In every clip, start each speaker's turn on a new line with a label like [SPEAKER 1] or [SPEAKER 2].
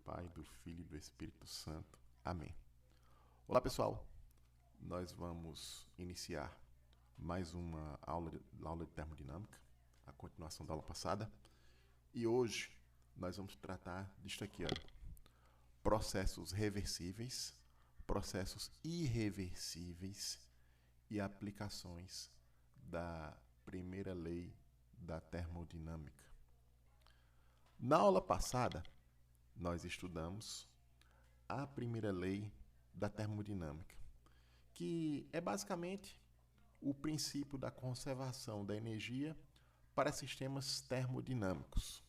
[SPEAKER 1] Pai, do Filho e do Espírito Santo. Amém. Olá, pessoal. Nós vamos iniciar mais uma aula de termodinâmica, a continuação da aula passada. E hoje nós vamos tratar disto aqui, olha. Processos reversíveis, processos irreversíveis e aplicações da primeira lei da termodinâmica. Na aula passada, nós estudamos a primeira lei da termodinâmica, que é basicamente o princípio da conservação da energia para sistemas termodinâmicos.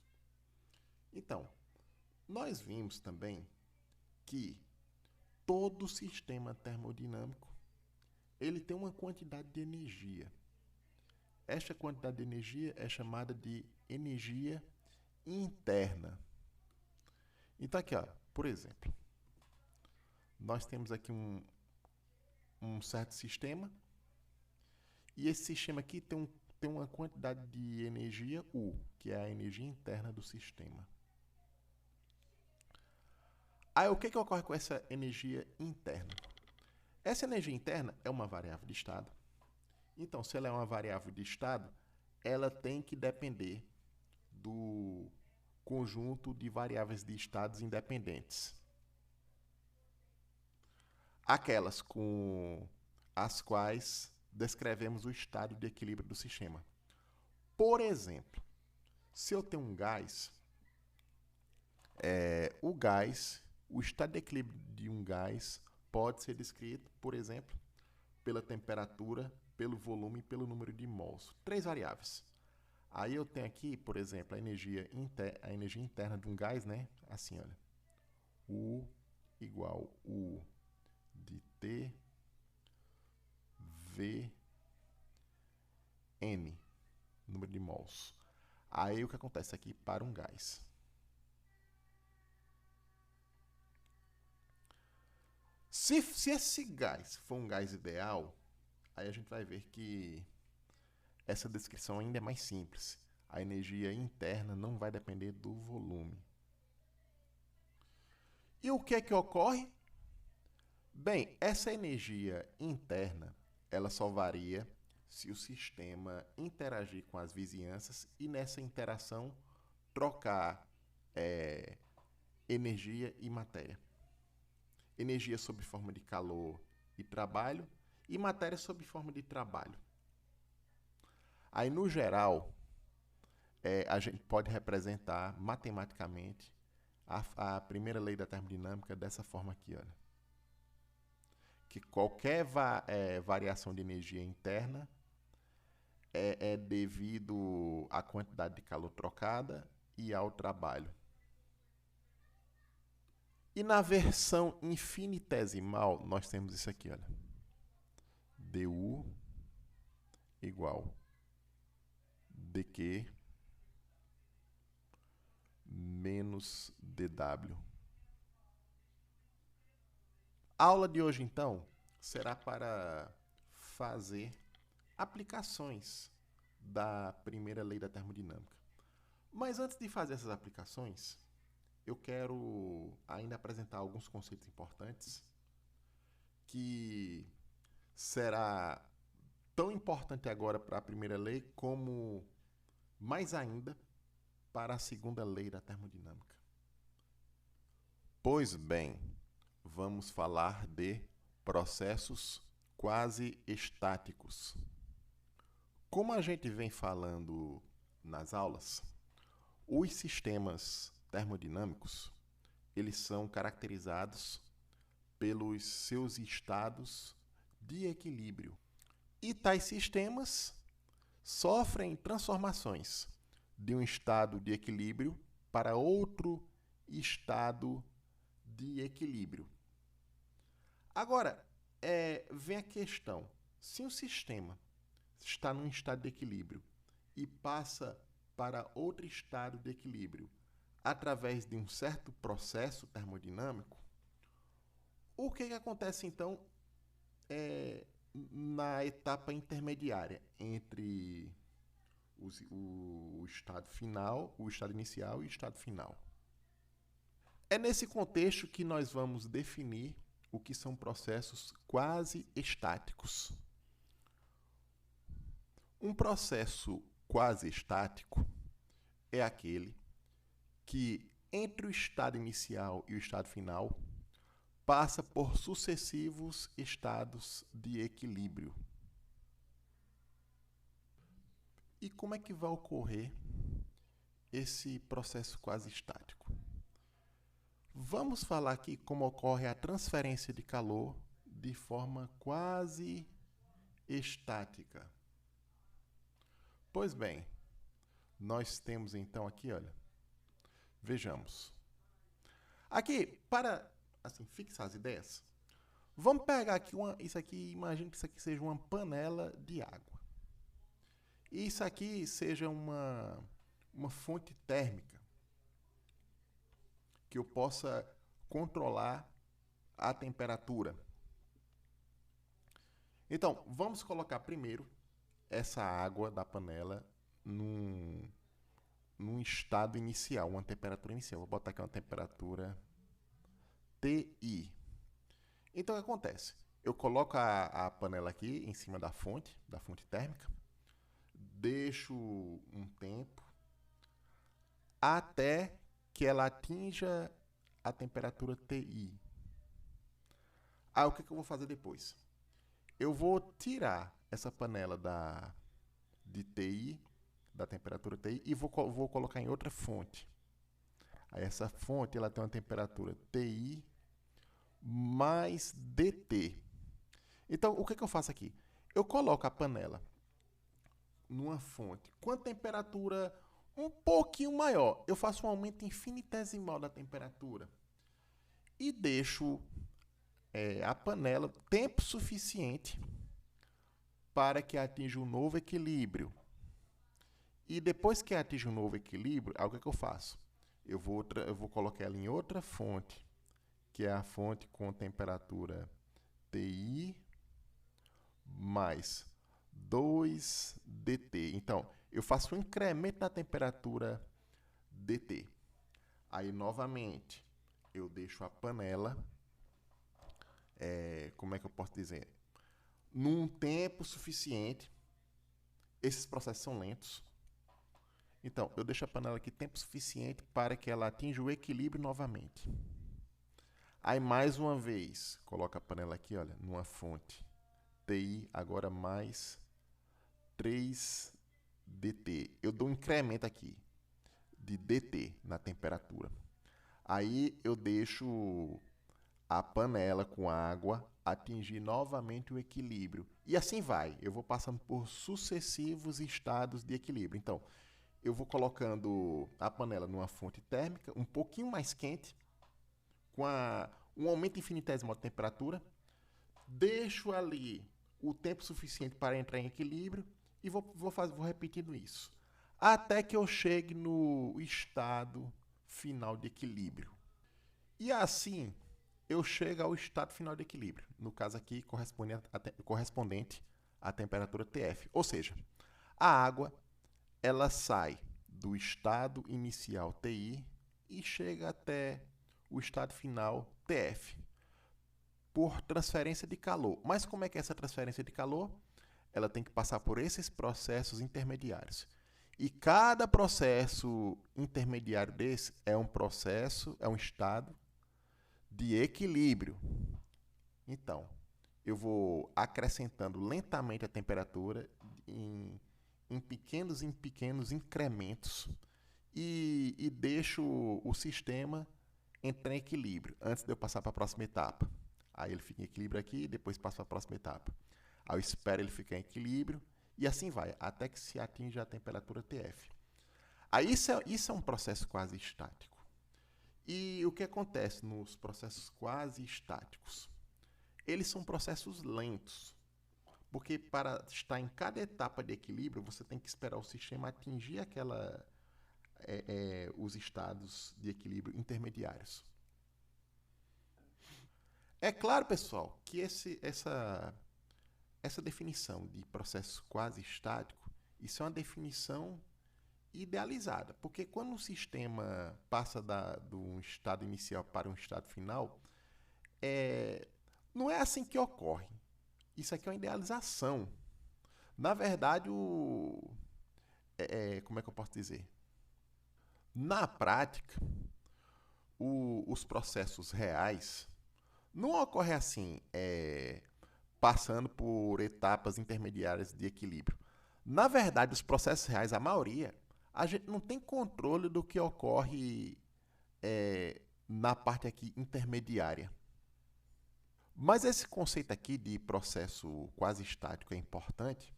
[SPEAKER 1] Então, nós vimos também que todo sistema termodinâmico ele tem uma quantidade de energia. Esta quantidade de energia é chamada de energia interna. Então aqui, ó, por exemplo, nós temos aqui um certo sistema e esse sistema aqui tem uma quantidade de energia U, que é a energia interna do sistema. Aí o que ocorre com essa energia interna? Essa energia interna é uma variável de estado. Então, se ela é uma variável de estado, ela tem que depender do conjunto de variáveis de estados independentes. Aquelas com as quais descrevemos o estado de equilíbrio do sistema. Por exemplo, se eu tenho um gás, o estado de equilíbrio de um gás pode ser descrito, por exemplo, pela temperatura, pelo volume e pelo número de mols. 3 variáveis. Aí eu tenho aqui, por exemplo, a energia interna de um gás, né? Assim, olha. U igual U de T V N, número de mols. Aí o que acontece aqui para um gás? Se esse gás for um gás ideal, aí a gente vai ver que essa descrição ainda é mais simples. A energia interna não vai depender do volume. E o que é que ocorre? Bem, essa energia interna, ela só varia se o sistema interagir com as vizinhanças e nessa interação trocar energia e matéria. Energia sob forma de calor e trabalho e matéria sob forma de trabalho. Aí, no geral, a gente pode representar matematicamente a primeira lei da termodinâmica dessa forma aqui, olha. Que qualquer variação de energia interna é devido à quantidade de calor trocada e ao trabalho. E na versão infinitesimal, nós temos isso aqui, olha. du igual dq menos dw. A aula de hoje, então, será para fazer aplicações da primeira lei da termodinâmica. Mas antes de fazer essas aplicações, eu quero ainda apresentar alguns conceitos importantes que será tão importante agora para a primeira lei como mais ainda para a segunda lei da termodinâmica. Pois bem, vamos falar de processos quase estáticos. Como a gente vem falando nas aulas, os sistemas termodinâmicos, eles são caracterizados pelos seus estados de equilíbrio. E tais sistemas sofrem transformações de um estado de equilíbrio para outro estado de equilíbrio. Agora, vem a questão. Se um sistema está num estado de equilíbrio e passa para outro estado de equilíbrio através de um certo processo termodinâmico, o que acontece então na etapa intermediária entre o estado final, o estado inicial e o estado final? É nesse contexto que nós vamos definir o que são processos quase estáticos. Um processo quase estático é aquele que, entre o estado inicial e o estado final, passa por sucessivos estados de equilíbrio. E como é que vai ocorrer esse processo quase estático? Vamos falar aqui como ocorre a transferência de calor de forma quase estática. Pois bem, nós temos então aqui, olha, vejamos. Aqui, para assim, fixar as ideias, vamos pegar aqui isso aqui, imagine que isso aqui seja uma panela de água. E isso aqui seja uma fonte térmica que eu possa controlar a temperatura. Então, vamos colocar primeiro essa água da panela num estado inicial, uma temperatura inicial. Vou botar aqui uma temperatura TI. Então, o que acontece? Eu coloco a panela aqui em cima da fonte térmica, deixo um tempo até que ela atinja a temperatura TI. O que eu vou fazer depois? Eu vou tirar essa panela de TI, da temperatura TI, e vou colocar em outra fonte. Aí essa fonte ela tem uma temperatura TI mais DT. Então, o que eu faço aqui? Eu coloco a panela numa fonte com a temperatura um pouquinho maior. Eu faço um aumento infinitesimal da temperatura e deixo a panela tempo suficiente para que atinja um novo equilíbrio. E depois que atinge um novo equilíbrio, o que eu faço? Eu vou colocar ela em outra fonte, que é a fonte com temperatura TI mais 2DT. Então, eu faço um incremento da temperatura DT. Aí, novamente, eu deixo a panela, como é que eu posso dizer? Num tempo suficiente. Esses processos são lentos. Então, eu deixo a panela aqui tempo suficiente para que ela atinja o equilíbrio novamente. Aí, mais uma vez, coloco a panela aqui, olha, numa fonte TI, agora mais 3DT. Eu dou um incremento aqui de DT na temperatura. Aí, eu deixo a panela com água atingir novamente o equilíbrio. E assim vai. Eu vou passando por sucessivos estados de equilíbrio. Então, eu vou colocando a panela numa fonte térmica um pouquinho mais quente, com um aumento infinitesimal de temperatura, deixo ali o tempo suficiente para entrar em equilíbrio e vou repetindo isso, até que eu chegue no estado final de equilíbrio. E assim, eu chego ao estado final de equilíbrio, no caso aqui correspondente à temperatura TF. Ou seja, a água ela sai do estado inicial TI e chega até o estado final TF, por transferência de calor. Mas como é que é essa transferência de calor? Ela tem que passar por esses processos intermediários. E cada processo intermediário desse é um estado de equilíbrio. Então, eu vou acrescentando lentamente a temperatura em pequenos incrementos e deixo o sistema entrar em equilíbrio antes de eu passar para a próxima etapa. Aí ele fica em equilíbrio aqui e depois passa para a próxima etapa. Aí eu espero ele ficar em equilíbrio e assim vai, até que se atinja a temperatura TF. Aí isso é um processo quase estático. E o que acontece nos processos quase estáticos? Eles são processos lentos, porque para estar em cada etapa de equilíbrio, você tem que esperar o sistema atingir os estados de equilíbrio intermediários. É claro, pessoal, que essa definição de processo quase estático, isso é uma definição idealizada, porque quando o sistema passa de um estado inicial para um estado final, é, não é assim que ocorre. Isso aqui é uma idealização. Na verdade, como é que eu posso dizer? Na prática, os processos reais não ocorrem assim, passando por etapas intermediárias de equilíbrio. Na verdade, os processos reais, a maioria, a gente não tem controle do que ocorre na parte aqui intermediária. Mas esse conceito aqui de processo quase estático é importante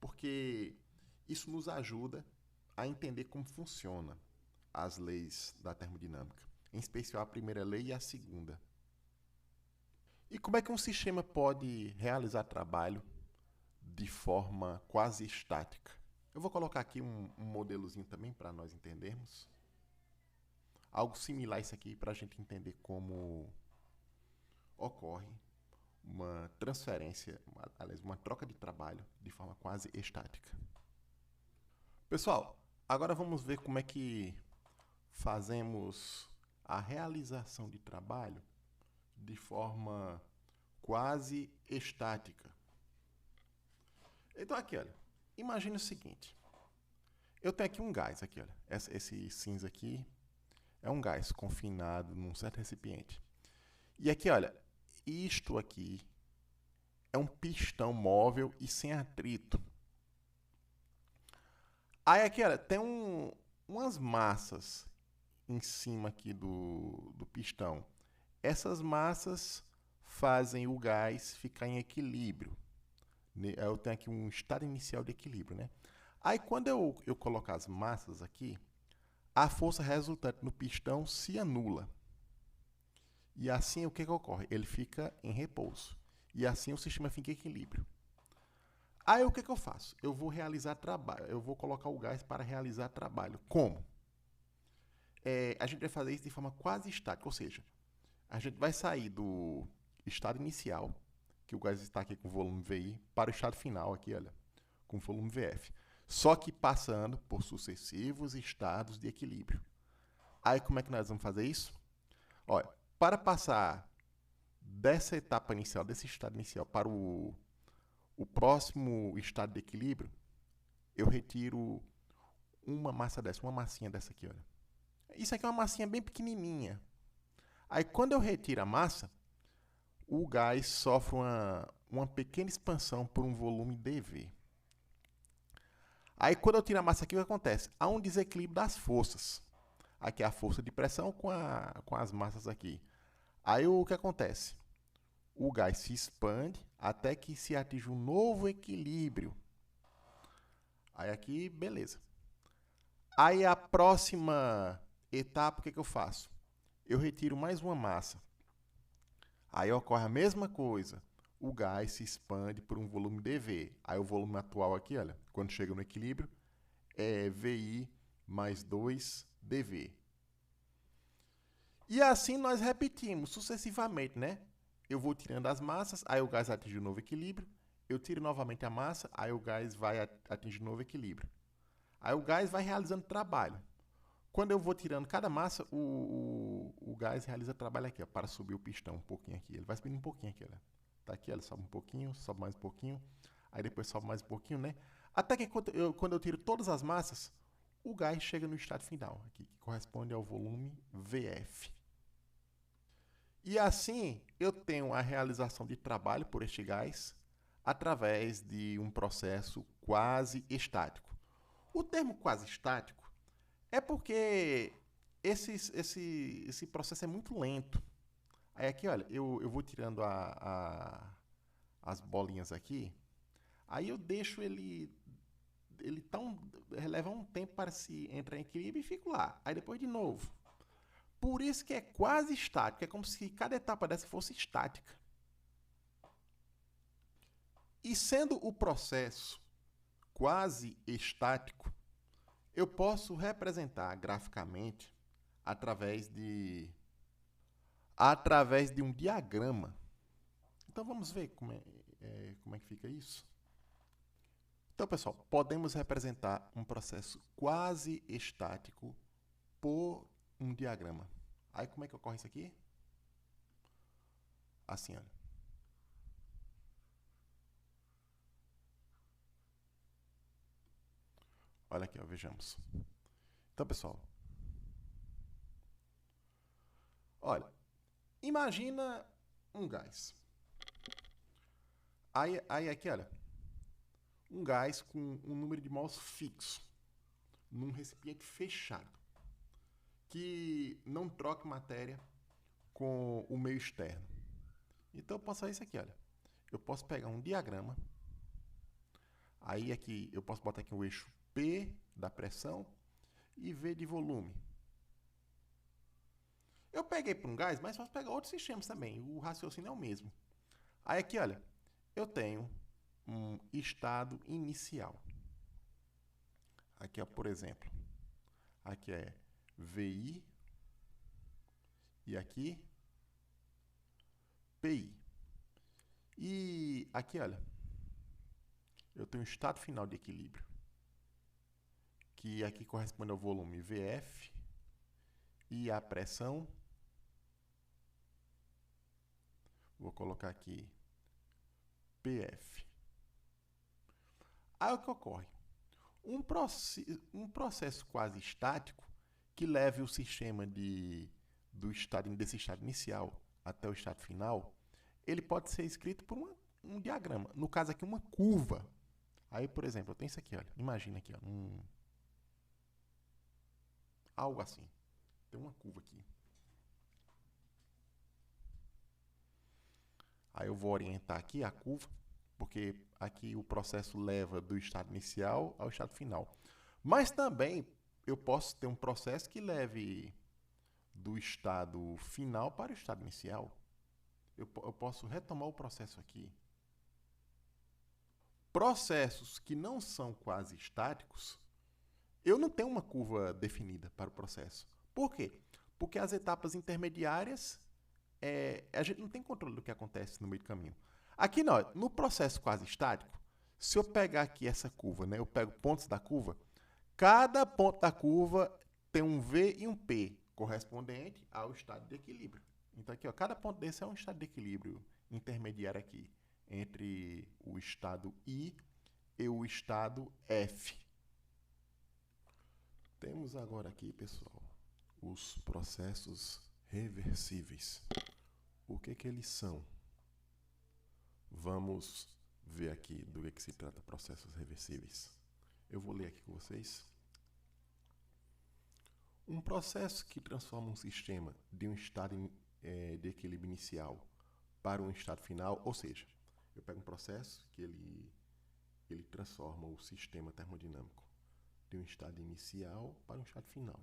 [SPEAKER 1] porque isso nos ajuda a entender como funciona as leis da termodinâmica, em especial a primeira lei e a segunda. E como é que um sistema pode realizar trabalho de forma quase estática? Eu vou colocar aqui um modelozinho também para nós entendermos. Algo similar a isso aqui para a gente entender como ocorre uma transferência, aliás, uma troca de trabalho de forma quase estática. Pessoal, agora vamos ver como é que fazemos a realização de trabalho de forma quase estática. Então aqui, olha, imagine o seguinte. Eu tenho aqui um gás, aqui, olha. Esse cinza aqui é um gás confinado num certo recipiente. E aqui, olha, isto aqui é um pistão móvel e sem atrito. Aí aqui, olha, tem umas massas em cima aqui do pistão. Essas massas fazem o gás ficar em equilíbrio. Eu tenho aqui um estado inicial de equilíbrio, né? Aí quando eu colocar as massas aqui, a força resultante no pistão se anula. E assim o que ocorre? Ele fica em repouso. E assim o sistema fica em equilíbrio. Aí o que eu faço? Eu vou realizar trabalho. Eu vou colocar o gás para realizar trabalho. Como? A gente vai fazer isso de forma quase estática, ou seja, a gente vai sair do estado inicial, que o gás está aqui com volume VI, para o estado final aqui, olha, com volume VF. Só que passando por sucessivos estados de equilíbrio. Aí como é que nós vamos fazer isso? Olha, para passar dessa etapa inicial, desse estado inicial, para o próximo estado de equilíbrio, eu retiro uma massa dessa, uma massinha dessa aqui, olha. Isso aqui é uma massinha bem pequenininha. Aí quando eu retiro a massa, o gás sofre uma pequena expansão por um volume dV. Aí quando eu tiro a massa aqui, o que acontece? Há um desequilíbrio das forças. Aqui é a força de pressão com as massas aqui. Aí o que acontece? O gás se expande até que se atinja um novo equilíbrio. Aí aqui, beleza. Aí a próxima etapa, o que eu faço? Eu retiro mais uma massa. Aí ocorre a mesma coisa. O gás se expande por um volume dV. Aí o volume atual aqui, olha, quando chega no equilíbrio, é VI mais 2 dV. E assim nós repetimos sucessivamente, né? Eu vou tirando as massas, aí o gás atinge um novo equilíbrio. Eu tiro novamente a massa, aí o gás vai atingir um novo equilíbrio. Aí o gás vai realizando trabalho. Quando eu vou tirando cada massa, o gás realiza trabalho aqui, ó, para subir o pistão um pouquinho aqui. Ele vai subindo um pouquinho aqui, olha. Tá aqui, ele sobe um pouquinho, sobe mais um pouquinho. Aí depois sobe mais um pouquinho, né? Até que quando eu tiro todas as massas, o gás chega no estado final, aqui, que corresponde ao volume VF. E assim, eu tenho a realização de trabalho por este gás através de um processo quase estático. O termo quase estático é porque esse processo é muito lento. Aí aqui, olha, eu vou tirando as bolinhas aqui, aí eu deixo ele leva um tempo para se entrar em equilíbrio e fico lá. Aí depois de novo. Por isso que é quase estático, é como se cada etapa dessa fosse estática. E sendo o processo quase estático, eu posso representar graficamente através de um diagrama. Então vamos ver como é que fica isso. Então, pessoal, podemos representar um processo quase estático por um diagrama. Aí, como é que ocorre isso aqui? Assim, olha. Olha aqui, ó, vejamos. Então, pessoal, olha, imagina um gás. Aí aqui, olha, um gás com um número de mols fixo, num recipiente fechado, que não troca matéria com o meio externo. Então, eu posso fazer isso aqui, olha. Eu posso pegar um diagrama, aí aqui eu posso botar aqui o eixo P da pressão e V de volume. Eu peguei para um gás, mas posso pegar outros sistemas também. O raciocínio é o mesmo. Aí aqui, olha, eu tenho um estado inicial. Aqui, ó, por exemplo, aqui é VI e aqui PI. E aqui, olha, eu tenho um estado final de equilíbrio, que aqui corresponde ao volume VF e a pressão. Vou colocar aqui PF. Aí o que ocorre? Um processo quase estático que leve o sistema desse estado inicial até o estado final, ele pode ser escrito por um diagrama. No caso aqui, uma curva. Aí, por exemplo, eu tenho isso aqui, olha. Imagina aqui, ó, algo assim. Tem uma curva aqui. Aí eu vou orientar aqui a curva, porque aqui o processo leva do estado inicial ao estado final. Mas também eu posso ter um processo que leve do estado final para o estado inicial. Eu posso retomar o processo aqui. Processos que não são quase estáticos, eu não tenho uma curva definida para o processo. Por quê? Porque as etapas intermediárias, a gente não tem controle do que acontece no meio do caminho. Aqui não, no processo quase estático, se eu pegar aqui essa curva, né, eu pego pontos da curva, cada ponto da curva tem um V e um P, correspondente ao estado de equilíbrio. Então aqui, ó, cada ponto desse é um estado de equilíbrio intermediário aqui, entre o estado I e o estado F. Temos agora aqui, pessoal, os processos reversíveis. O que eles são? Vamos ver aqui do que se trata processos reversíveis. Eu vou ler aqui com vocês. Um processo que transforma um sistema de um estado de equilíbrio inicial para um estado final, ou seja, eu pego um processo que ele transforma o sistema termodinâmico de um estado inicial para um estado final.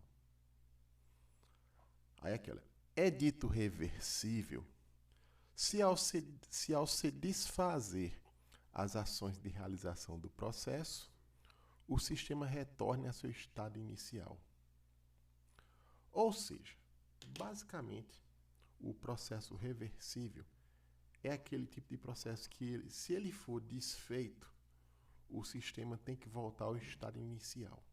[SPEAKER 1] Aí aqui, olha, é dito reversível se ao se desfazer as ações de realização do processo, o sistema retorne a seu estado inicial. Ou seja, basicamente, o processo reversível é aquele tipo de processo que, se ele for desfeito, o sistema tem que voltar ao estado inicial.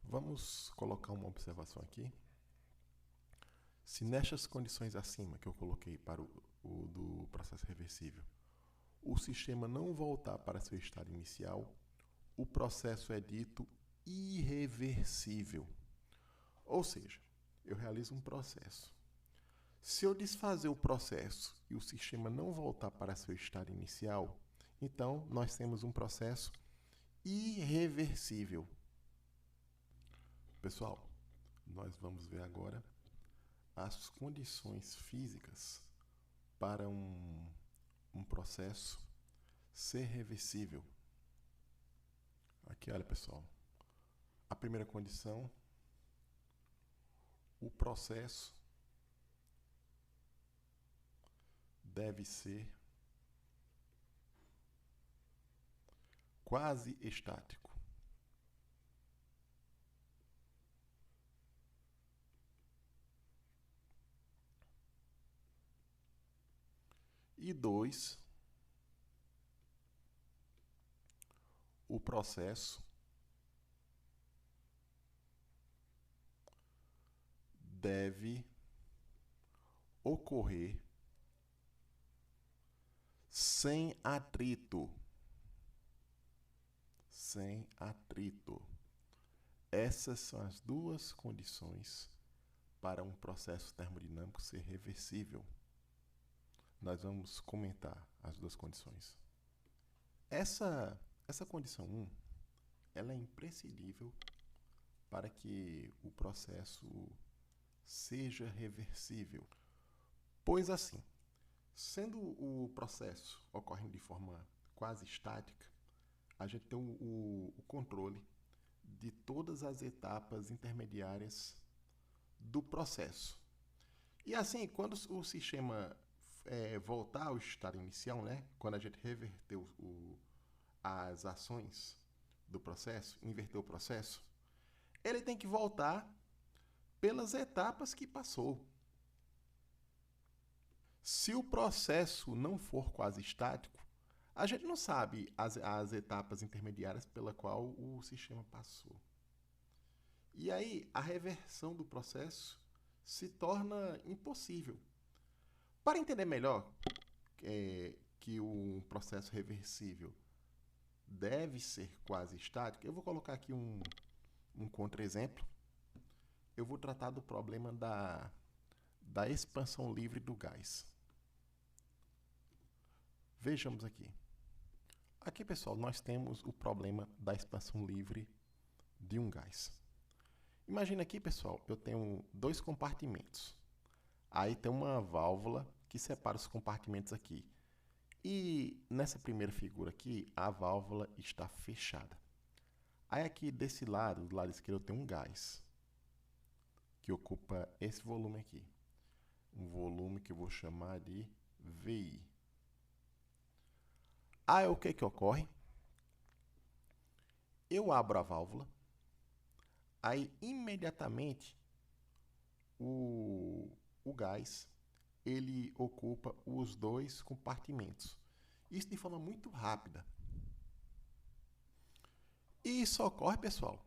[SPEAKER 1] Vamos colocar uma observação aqui. Se nestas condições acima que eu coloquei para o do processo reversível, o sistema não voltar para seu estado inicial, o processo é dito irreversível. Ou seja, eu realizo um processo. Se eu desfazer o processo e o sistema não voltar para seu estado inicial, então nós temos um processo irreversível. Pessoal, nós vamos ver agora as condições físicas para um processo ser reversível. Aqui, olha, pessoal. A primeira condição, o processo deve ser quase estático. E 2, o processo deve ocorrer sem atrito. Sem atrito. Essas são as duas condições para um processo termodinâmico ser reversível. Nós vamos comentar as duas condições. Essa condição 1, ela é imprescindível para que o processo seja reversível. Pois assim, sendo o processo ocorrendo de forma quase estática, a gente tem o controle de todas as etapas intermediárias do processo. E assim, quando o sistema voltar ao estado inicial, né, quando a gente reverteu as ações do processo, inverter o processo, ele tem que voltar pelas etapas que passou. Se o processo não for quase estático, a gente não sabe as etapas intermediárias pela qual o sistema passou. E aí, a reversão do processo se torna impossível. Para entender melhor que um processo reversível deve ser quase estático, eu vou colocar aqui um contra-exemplo. Eu vou tratar do problema da expansão livre do gás. Vejamos aqui. Aqui, pessoal, nós temos o problema da expansão livre de um gás. Imagina aqui, pessoal, eu tenho dois compartimentos. Aí tem uma válvula que separa os compartimentos aqui. E nessa primeira figura aqui, a válvula está fechada. Aí aqui desse lado, do lado esquerdo, eu tenho um gás que ocupa esse volume aqui. Um volume que eu vou chamar de VI. Aí o que ocorre? Eu abro a válvula, aí imediatamente o gás ele ocupa os dois compartimentos. Isso de forma muito rápida. E isso ocorre, pessoal,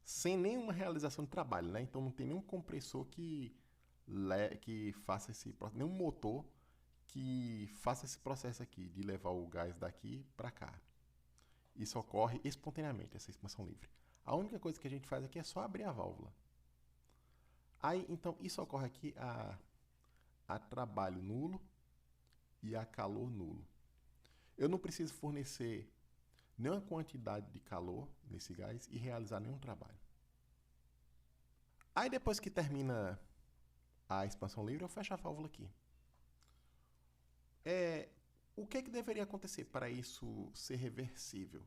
[SPEAKER 1] sem nenhuma realização de trabalho, né? Então não tem nenhum compressor que faça esse processo, nenhum motor que faça esse processo aqui, de levar o gás daqui para cá. Isso ocorre espontaneamente, essa expansão livre. A única coisa que a gente faz aqui é só abrir a válvula. Aí, então, isso ocorre aqui a trabalho nulo e a calor nulo. Eu não preciso fornecer nenhuma quantidade de calor nesse gás e realizar nenhum trabalho. Aí, depois que termina a expansão livre, eu fecho a válvula aqui. O que deveria acontecer para isso ser reversível?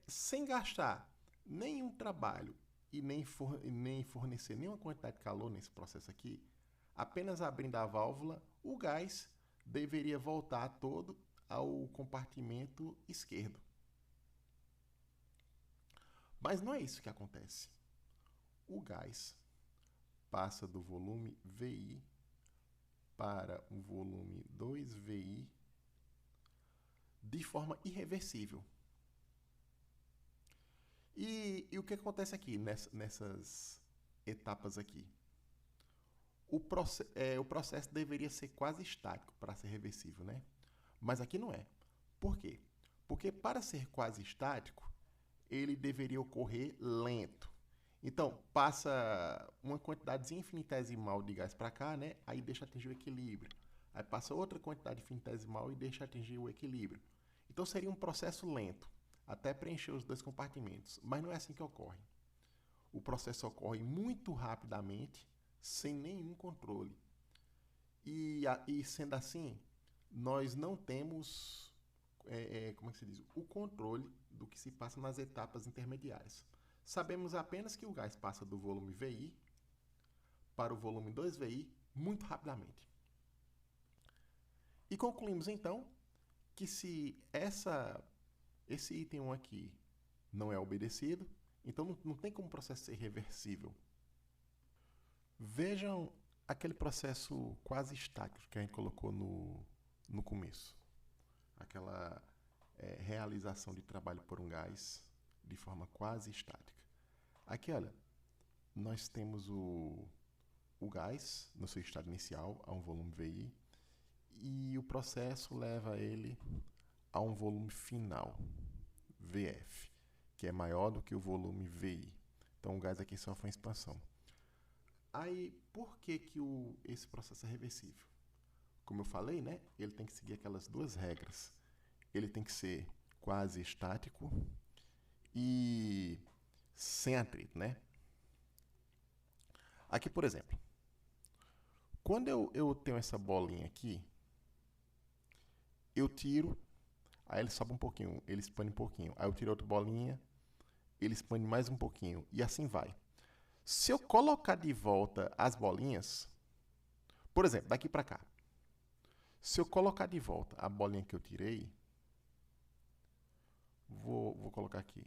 [SPEAKER 1] Sem gastar nenhum trabalho e nem fornecer nenhuma quantidade de calor nesse processo aqui, apenas abrindo a válvula, o gás deveria voltar todo ao compartimento esquerdo. Mas não é isso que acontece. O gás passa do volume VI para o volume 2VI de forma irreversível. E o que acontece aqui nessas etapas aqui? O processo deveria ser quase estático para ser reversível, né? Mas aqui não é. Por quê? Porque para ser quase estático, ele deveria ocorrer lento. Então, passa uma quantidade infinitesimal de gás para cá, né? Aí deixa atingir o equilíbrio. Aí passa outra quantidade infinitesimal e deixa atingir o equilíbrio. Então, seria um processo lento, até preencher os dois compartimentos. Mas não é assim que ocorre. O processo ocorre muito rapidamente, sem nenhum controle. E sendo assim, nós não temos como é que se diz? O controle do que se passa nas etapas intermediárias. Sabemos apenas que o gás passa do volume VI para o volume 2VI muito rapidamente. E concluímos então que se esse item 1 aqui não é obedecido, então não tem como o processo ser reversível. Vejam aquele processo quase estático que a gente colocou no começo. aquela realização de trabalho por um gás de forma quase estática. Aqui, olha, nós temos o gás no seu estado inicial a um volume VI e o processo leva ele a um volume final, VF, que é maior do que o volume VI. Então o gás aqui sofre uma expansão. Aí, por que esse processo é reversível? Como eu falei, né, ele tem que seguir aquelas duas regras. Ele tem que ser quase estático e sem atrito, né? Aqui, por exemplo, quando eu tenho essa bolinha aqui, eu tiro, aí ele sobe um pouquinho, ele expande um pouquinho. Aí eu tiro outra bolinha, ele expande mais um pouquinho, e assim vai. Se eu colocar de volta as bolinhas, por exemplo, daqui para cá, se eu colocar de volta a bolinha que eu tirei, vou colocar aqui.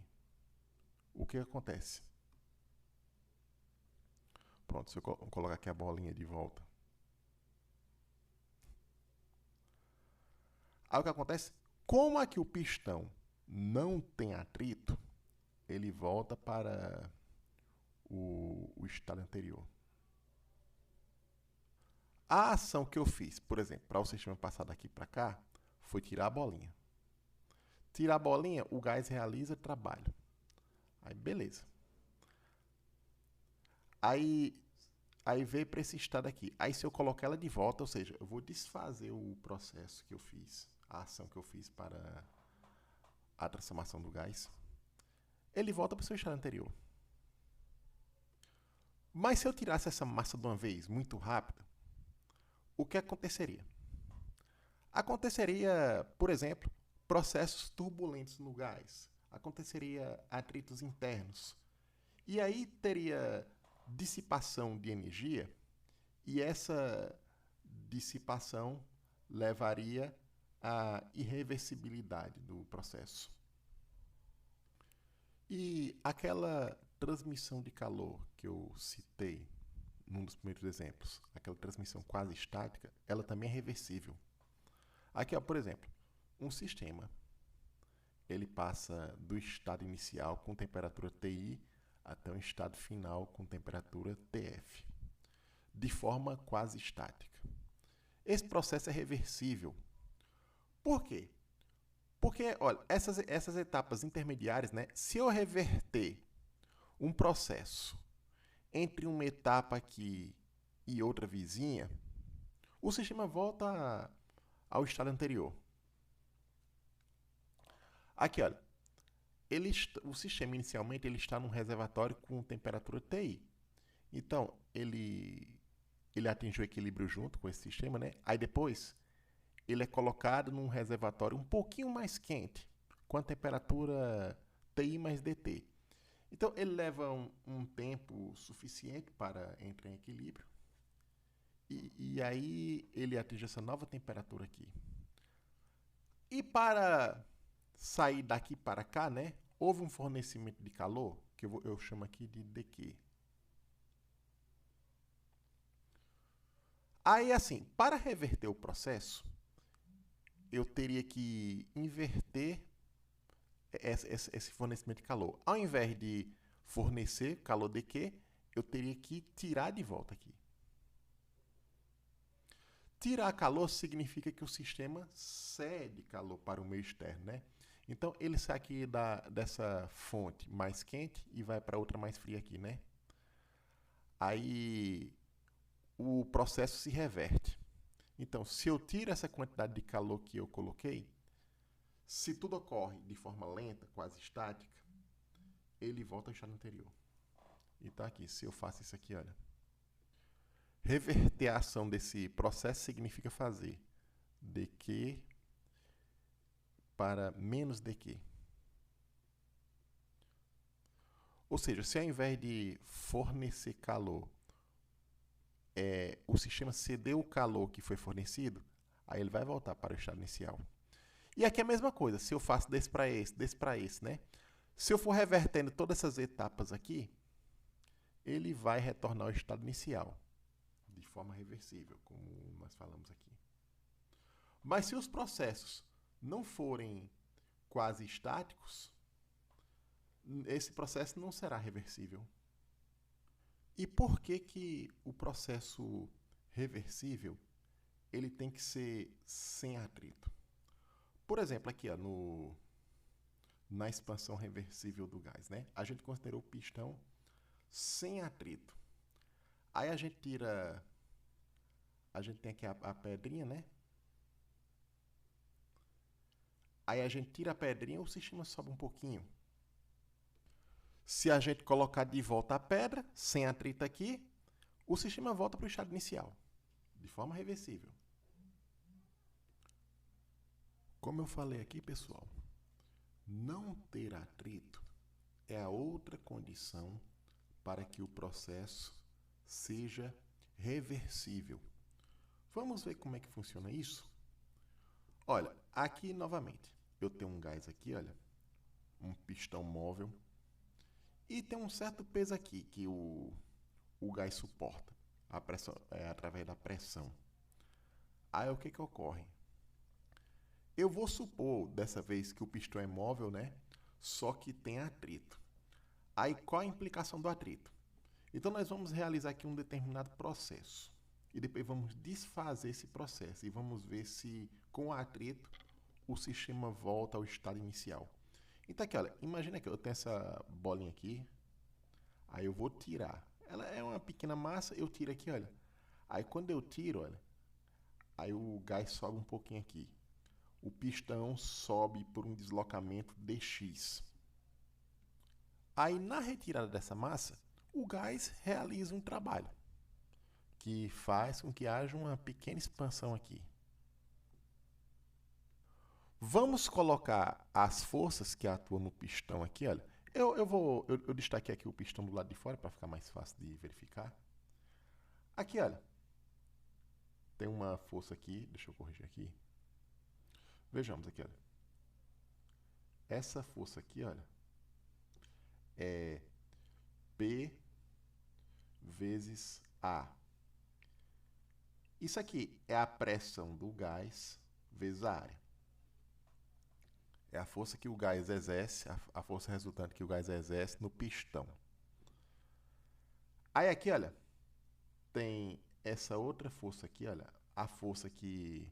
[SPEAKER 1] O que acontece? Pronto, se eu colocar aqui a bolinha de volta. Aí o que acontece? Como aqui o pistão não tem atrito, ele volta para o estado anterior. A ação que eu fiz, por exemplo, para o sistema passar daqui para cá, foi tirar a bolinha. Tirar a bolinha, o gás realiza trabalho. Aí, beleza. Aí veio para esse estado aqui. Aí, se eu colocar ela de volta, ou seja, eu vou desfazer o processo que eu fiz, a ação que eu fiz para a transformação do gás, ele volta para o seu estado anterior. Mas se eu tirasse essa massa de uma vez, muito rápida, o que aconteceria? Aconteceria, por exemplo, processos turbulentos no gás. Aconteceria atritos internos. E aí teria dissipação de energia e essa dissipação levaria à irreversibilidade do processo. E aquela transmissão de calor que eu citei num dos primeiros exemplos, aquela transmissão quase estática, ela também é reversível. Aqui, ó, por exemplo, um sistema, ele passa do estado inicial com temperatura TI até um estado final com temperatura TF, de forma quase estática. Esse processo é reversível. Por quê? Porque, olha, essas etapas intermediárias, né, se eu reverter um processo entre uma etapa aqui e outra vizinha, o sistema volta ao estado anterior. Aqui, olha, o sistema inicialmente ele está num reservatório com temperatura TI. Então, ele atinge o equilíbrio junto com esse sistema, né? Aí depois, ele é colocado num reservatório um pouquinho mais quente, com a temperatura TI mais DT. Então, ele leva um tempo suficiente para entrar em equilíbrio. E aí, ele atinge essa nova temperatura aqui. E para sair daqui para cá, né? Houve um fornecimento de calor, que eu chamo aqui de DQ. Aí, assim, para reverter o processo, eu teria que inverter esse fornecimento de calor. Ao invés de fornecer calor DQ, eu teria que tirar de volta aqui. Tirar calor significa que o sistema cede calor para o meio externo, né? Então, ele sai aqui dessa fonte mais quente e vai para outra mais fria aqui, né? Aí, o processo se reverte. Então, se eu tiro essa quantidade de calor que eu coloquei, se tudo ocorre de forma lenta, quase estática, ele volta ao estado anterior. Então, aqui, se eu faço isso aqui, olha. Reverter a ação desse processo significa fazer dQ para menos dQ. Ou seja, se ao invés de fornecer calor, o sistema cedeu o calor que foi fornecido, aí ele vai voltar para o estado inicial. E aqui é a mesma coisa, se eu faço desse para esse, né? Se eu for revertendo todas essas etapas aqui, ele vai retornar ao estado inicial, de forma reversível, como nós falamos aqui. Mas se os processos não forem quase estáticos, esse processo não será reversível. E por que que o processo reversível ele tem que ser sem atrito? Por exemplo, aqui ó, na expansão reversível do gás, né? A gente considerou o pistão sem atrito. Aí a gente tira, a gente tem aqui a pedrinha, né? Aí a gente tira a pedrinha, o sistema sobe um pouquinho. Se a gente colocar de volta a pedra, sem atrito aqui, o sistema volta para o estado inicial, de forma reversível. Como eu falei aqui, pessoal, não ter atrito é a outra condição para que o processo seja reversível. Vamos ver como é que funciona isso? Olha, aqui novamente, eu tenho um gás aqui, olha, um pistão móvel, e tem um certo peso aqui que o gás suporta, a pressão, através da pressão. Aí o que que ocorre? Eu vou supor, dessa vez, que o pistão é móvel, né? Só que tem atrito. Aí qual a implicação do atrito? Então nós vamos realizar aqui um determinado processo. E depois vamos desfazer esse processo e vamos ver se com o atrito o sistema volta ao estado inicial. Então aqui, olha, imagina que eu tenho essa bolinha aqui, aí eu vou tirar. Ela é uma pequena massa, eu tiro aqui, olha. Aí quando eu tiro, olha, aí o gás sobe um pouquinho aqui. O pistão sobe por um deslocamento dx. Aí na retirada dessa massa, o gás realiza um trabalho que faz com que haja uma pequena expansão aqui. Vamos colocar as forças que atuam no pistão aqui, olha. Eu destaquei aqui o pistão do lado de fora para ficar mais fácil de verificar. Aqui, olha. Tem uma força aqui, deixa eu corrigir aqui. Vejamos aqui, olha. Essa força aqui, olha, é P vezes A. Isso aqui é a pressão do gás vezes a área. É a força que o gás exerce, a força resultante que o gás exerce no pistão. Aí aqui, olha, tem essa outra força aqui, olha, a força que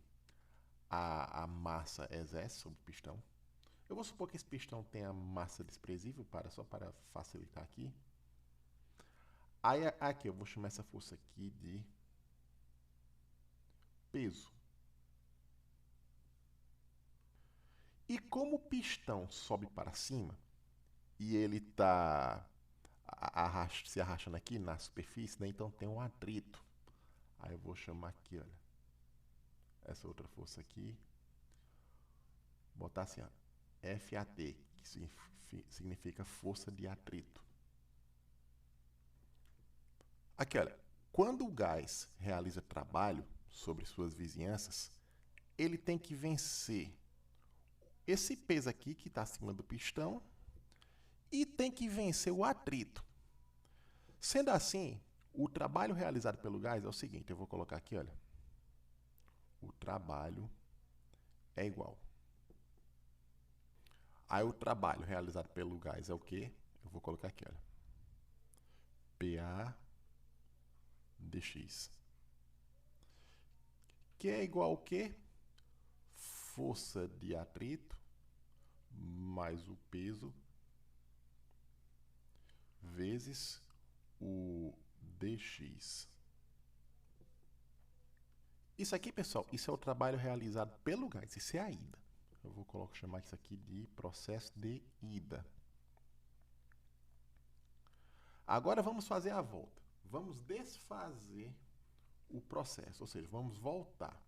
[SPEAKER 1] a massa exerce sobre o pistão. Eu vou supor que esse pistão tenha massa desprezível, só para facilitar aqui. Aí aqui, eu vou chamar essa força aqui de peso. E como o pistão sobe para cima e ele está se arrastando aqui na superfície, né? Então tem um atrito. Aí eu vou chamar aqui, olha, essa outra força aqui, botar assim, ó, FAT, que significa força de atrito. Aqui, olha, quando o gás realiza trabalho sobre suas vizinhanças, ele tem que vencer esse peso aqui que está acima do pistão e tem que vencer o atrito. Sendo assim, o trabalho realizado pelo gás é o seguinte, eu vou colocar aqui, olha, o trabalho é igual. Aí o trabalho realizado pelo gás é o quê? Eu vou colocar aqui, olha, PA dx. Que é igual ao quê? Força de atrito mais o peso vezes o dx. Isso aqui, pessoal, isso é o trabalho realizado pelo gás, isso é a ida. Eu vou chamar isso aqui de processo de ida. Agora vamos fazer a volta. Vamos desfazer o processo, ou seja, vamos voltar.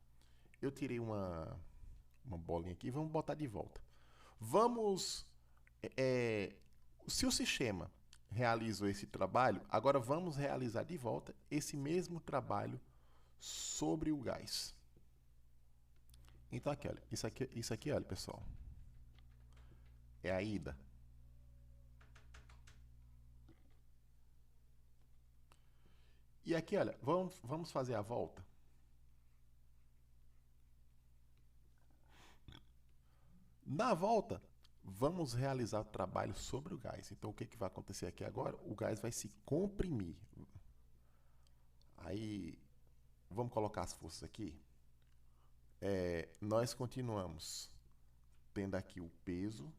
[SPEAKER 1] Eu tirei uma bolinha aqui, vamos botar de volta. Vamos, se o sistema realizou esse trabalho, agora vamos realizar de volta esse mesmo trabalho sobre o gás. Então aqui, olha, isso aqui, olha, pessoal, é a ida. E aqui, olha, vamos fazer a volta. Na volta, vamos realizar o trabalho sobre o gás. Então, o que, que vai acontecer aqui agora? O gás vai se comprimir. Aí, vamos colocar as forças aqui. Nós continuamos tendo aqui o peso.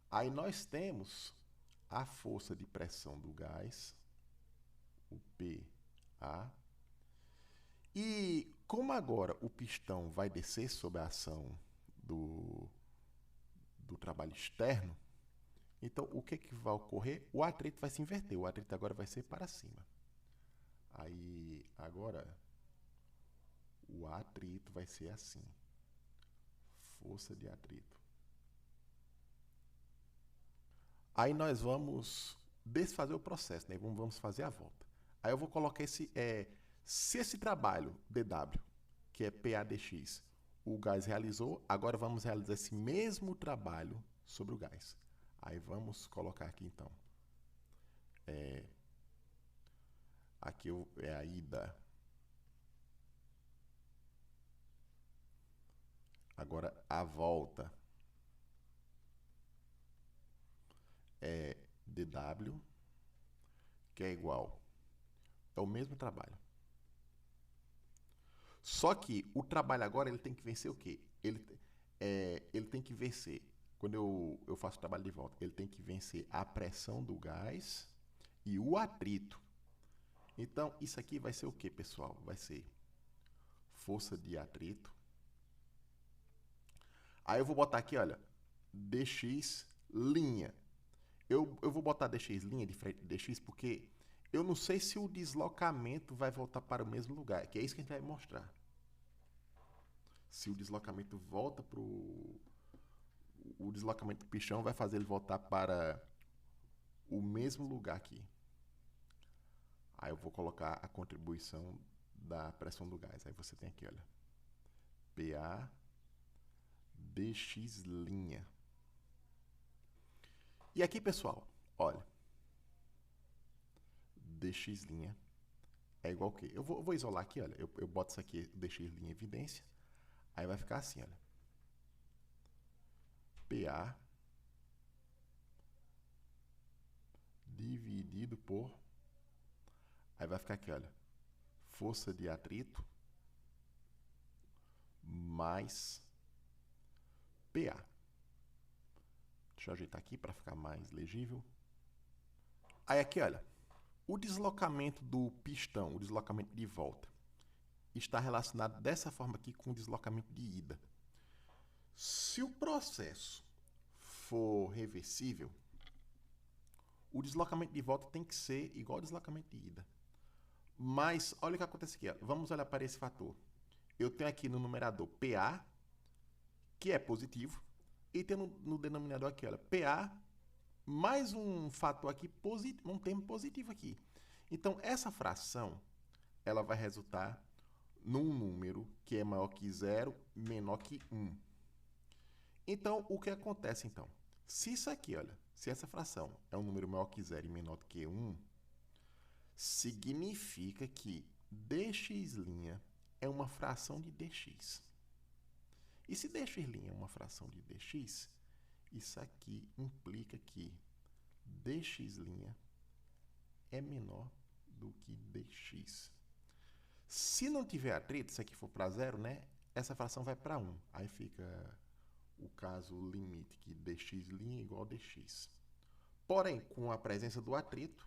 [SPEAKER 1] Aí nós temos a força de pressão do gás, o PA. E como agora o pistão vai descer sob a ação do trabalho externo, então o que, que vai ocorrer? O atrito vai se inverter, o atrito agora vai ser para cima. Aí agora o atrito vai ser assim, força de atrito. Aí nós vamos desfazer o processo, né? Vamos fazer a volta. Aí eu vou colocar se esse trabalho DW, que é PAdx, o gás realizou, agora vamos realizar esse mesmo trabalho sobre o gás. Aí vamos colocar aqui então. Aqui é a ida. Agora a volta é DW, que é igual. É o mesmo trabalho. Só que o trabalho agora ele tem que vencer o quê? Ele tem que vencer, quando eu faço o trabalho de volta, ele tem que vencer a pressão do gás e o atrito. Então, isso aqui vai ser o quê, pessoal? Vai ser força de atrito. Aí eu vou botar aqui, olha, dx linha. Eu vou botar dx linha de frente de dx porque eu não sei se o deslocamento vai voltar para o mesmo lugar, que é isso que a gente vai mostrar. Se o deslocamento volta para o deslocamento do pistão vai fazer ele voltar para o mesmo lugar aqui. Aí eu vou colocar a contribuição da pressão do gás. Aí você tem aqui, olha, PA dx linha. E aqui, pessoal, olha, dx linha é igual a quê? Eu vou isolar aqui, olha, eu boto isso aqui, dx linha em evidência, aí vai ficar assim, olha, PA dividido por, aí vai ficar aqui, olha, força de atrito mais PA. Deixa eu ajeitar aqui para ficar mais legível. Aí aqui, olha, o deslocamento do pistão, o deslocamento de volta, está relacionado dessa forma aqui com o deslocamento de ida. Se o processo for reversível, o deslocamento de volta tem que ser igual ao deslocamento de ida. Mas olha o que acontece aqui. Ó. Vamos olhar para esse fator. Eu tenho aqui no numerador PA, que é positivo, e tenho no denominador aqui, olha, PA mais um fator aqui positivo, um termo positivo aqui. Então, essa fração, ela vai resultar num número que é maior que 0, menor que 1. Então, o que acontece, então? Se isso aqui, olha, se essa fração é um número maior que 0 e menor que 1, significa que dx' é uma fração de dx. E se dx' é uma fração de dx, isso aqui implica que dx' é menor do que dx. Se não tiver atrito, se aqui for para 0, né, essa fração vai para 1. Aí fica o caso limite que dx' é igual a dx. Porém, com a presença do atrito,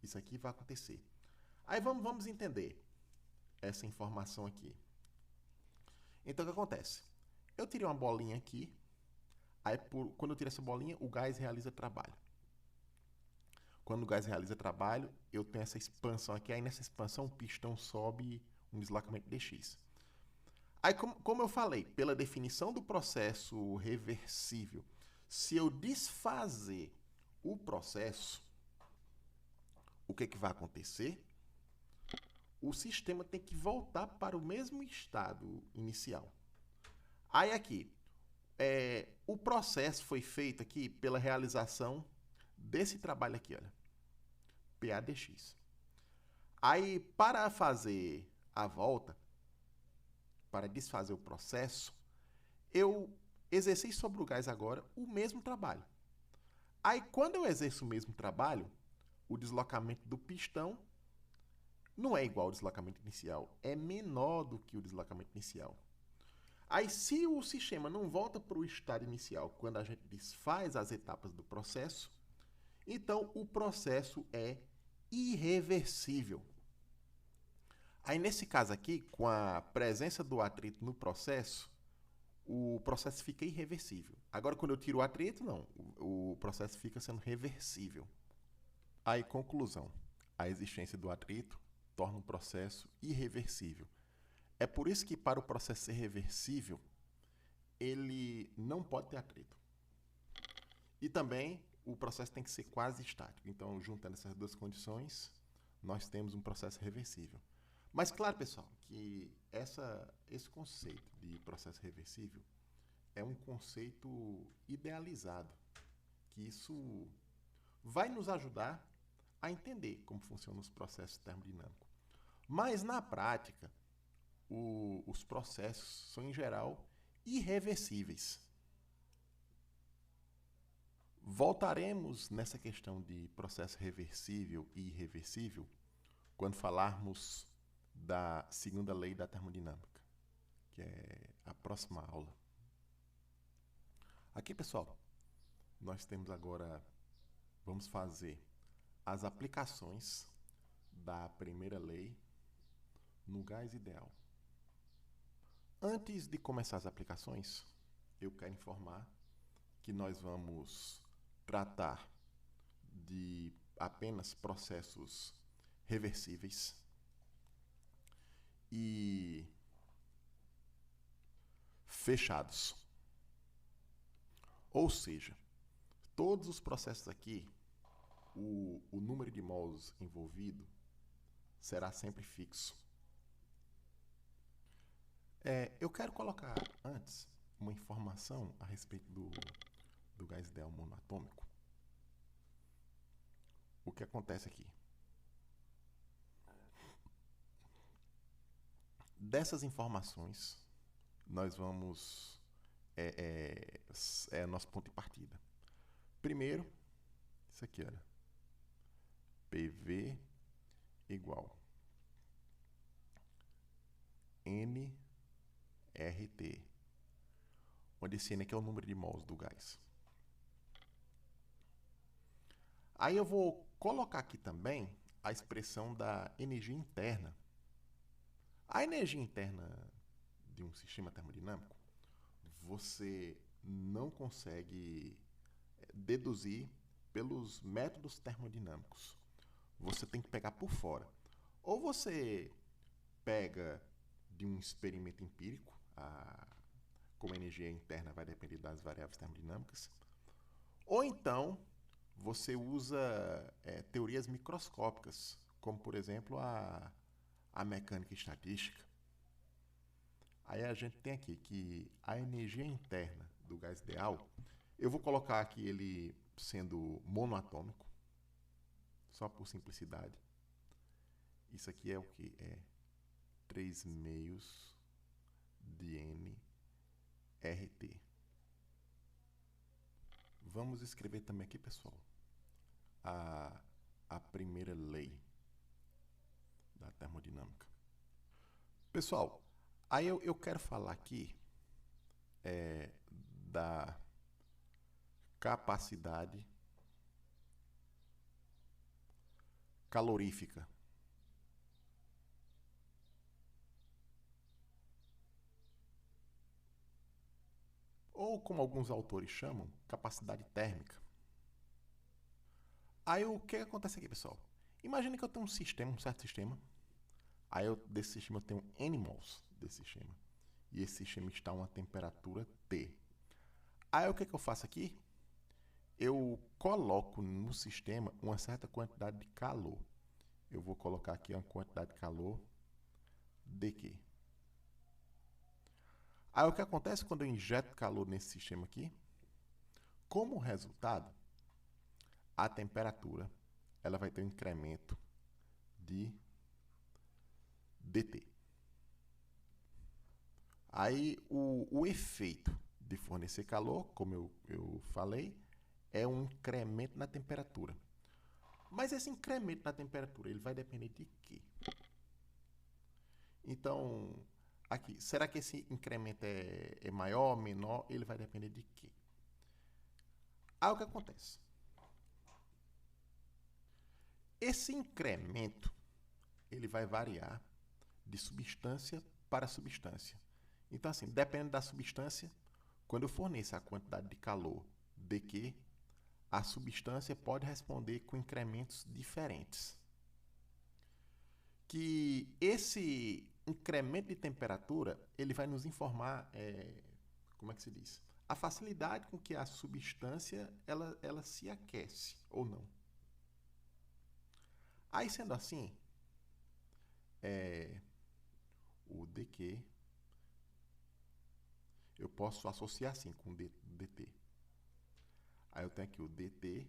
[SPEAKER 1] isso aqui vai acontecer. Aí vamos entender essa informação aqui. Então, o que acontece? Eu tirei uma bolinha aqui, aí quando eu tiro essa bolinha, o gás realiza trabalho. Quando o gás realiza trabalho, eu tenho essa expansão aqui, aí nessa expansão o pistão sobe um deslocamento dx. Aí, como eu falei, pela definição do processo reversível, se eu desfazer o processo, o que vai acontecer? O sistema tem que voltar para o mesmo estado inicial. Aí aqui, o processo foi feito aqui pela realização desse trabalho aqui, olha, PA dx. Aí, para fazer a volta, para desfazer o processo, eu exerci sobre o gás agora o mesmo trabalho. Aí, quando eu exerço o mesmo trabalho, o deslocamento do pistão não é igual ao deslocamento inicial, é menor do que o deslocamento inicial. Aí, se o sistema não volta para o estado inicial quando a gente desfaz as etapas do processo, então o processo é irreversível. Aí, nesse caso aqui, com a presença do atrito no processo, o processo fica irreversível. Agora, quando eu tiro o atrito, não. O processo fica sendo reversível. Aí, conclusão. A existência do atrito torna o processo irreversível. É por isso que, para o processo ser reversível, ele não pode ter atrito. E também, o processo tem que ser quase estático. Então, juntando essas duas condições, nós temos um processo reversível. Mas, claro, pessoal, que esse conceito de processo reversível é um conceito idealizado, que isso vai nos ajudar a entender como funcionam os processos termodinâmicos. Mas, na prática, os processos são, em geral, irreversíveis. Voltaremos nessa questão de processo reversível e irreversível quando falarmos da segunda lei da termodinâmica, que é a próxima aula. Aqui, pessoal, nós temos agora, vamos fazer as aplicações da primeira lei no gás ideal. Antes de começar as aplicações, eu quero informar que nós vamos tratar de apenas processos reversíveis e fechados. Ou seja, todos os processos aqui, o número de mols envolvido será sempre fixo. Eu quero colocar antes uma informação a respeito do gás ideal monoatômico. O que acontece aqui? Dessas informações, nós vamos... é nosso ponto de partida. Primeiro, isso aqui, olha. PV igual nRT, onde esse N aqui é o número de mols do gás. Aí eu vou colocar aqui também a expressão da energia interna. A energia interna de um sistema termodinâmico, você não consegue deduzir pelos métodos termodinâmicos. Você tem que pegar por fora. Ou você pega de um experimento empírico, como a energia interna vai depender das variáveis termodinâmicas, ou então você usa teorias microscópicas, como, por exemplo, a mecânica estatística. Aí a gente tem aqui que a energia interna do gás ideal, eu vou colocar aqui ele sendo monoatômico, só por simplicidade. Isso aqui é o que? É 3/2 de nRT. Vamos escrever também aqui, pessoal, a primeira lei da termodinâmica. Pessoal, aí eu quero falar aqui da capacidade calorífica. Ou, como alguns autores chamam, capacidade térmica. Aí o que acontece aqui, pessoal? Imagine que eu tenho um certo sistema. Aí desse sistema eu tenho N mols desse sistema. E esse sistema está a uma temperatura T. Aí o que eu faço aqui? Eu coloco no sistema uma certa quantidade de calor. Eu vou colocar aqui uma quantidade de calor dQ. Aí o que acontece quando eu injeto calor nesse sistema aqui? Como resultado, a temperatura ela vai ter um incremento de dT. Aí o efeito de fornecer calor, como eu falei, é um incremento na temperatura. Mas esse incremento na temperatura, ele vai depender de quê? Então, aqui, será que esse incremento é maior, menor? Ele vai depender de quê? Aí o que acontece? Esse incremento, ele vai variar de substância para substância. Então, assim, dependendo da substância, quando eu forneço a quantidade de calor de que, a substância pode responder com incrementos diferentes. Que esse incremento de temperatura, ele vai nos informar, como é que se diz? A facilidade com que a substância ela se aquece ou não. Aí, sendo assim, o dq eu posso associar assim com o dt. Aí eu tenho aqui o dt.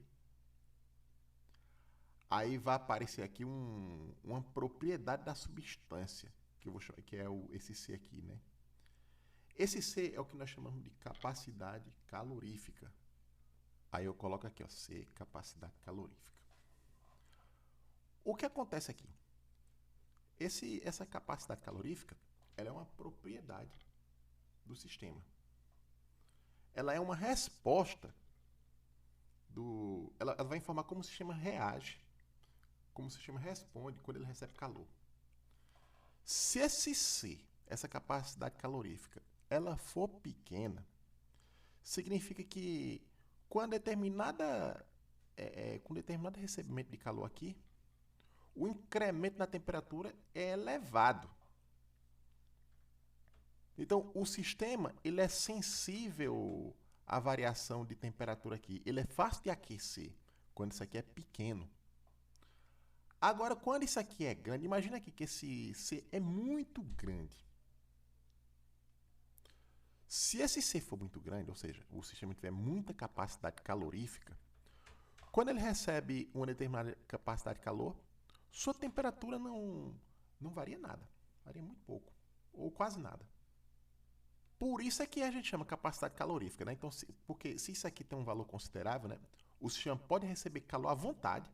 [SPEAKER 1] Aí vai aparecer aqui uma propriedade da substância, que eu vou chamar, que é esse C aqui, né? Esse C é o que nós chamamos de capacidade calorífica. Aí eu coloco aqui, ó, C, capacidade calorífica. O que acontece aqui? Essa capacidade calorífica, ela é uma propriedade do sistema. Ela é uma resposta ela vai informar como o sistema reage, como o sistema responde quando ele recebe calor. Se esse C, essa capacidade calorífica, ela for pequena, significa que com determinado recebimento de calor aqui, o incremento na temperatura é elevado. Então, o sistema ele é sensível à variação de temperatura aqui. Ele é fácil de aquecer quando isso aqui é pequeno. Agora, quando isso aqui é grande, imagina aqui que esse C é muito grande. Se esse C for muito grande, ou seja, o sistema tiver muita capacidade calorífica, quando ele recebe uma determinada capacidade de calor, sua temperatura não varia nada. Varia muito pouco, ou quase nada. Por isso é que a gente chama capacidade calorífica, né? Então, porque se isso aqui tem um valor considerável, né? O sistema pode receber calor à vontade,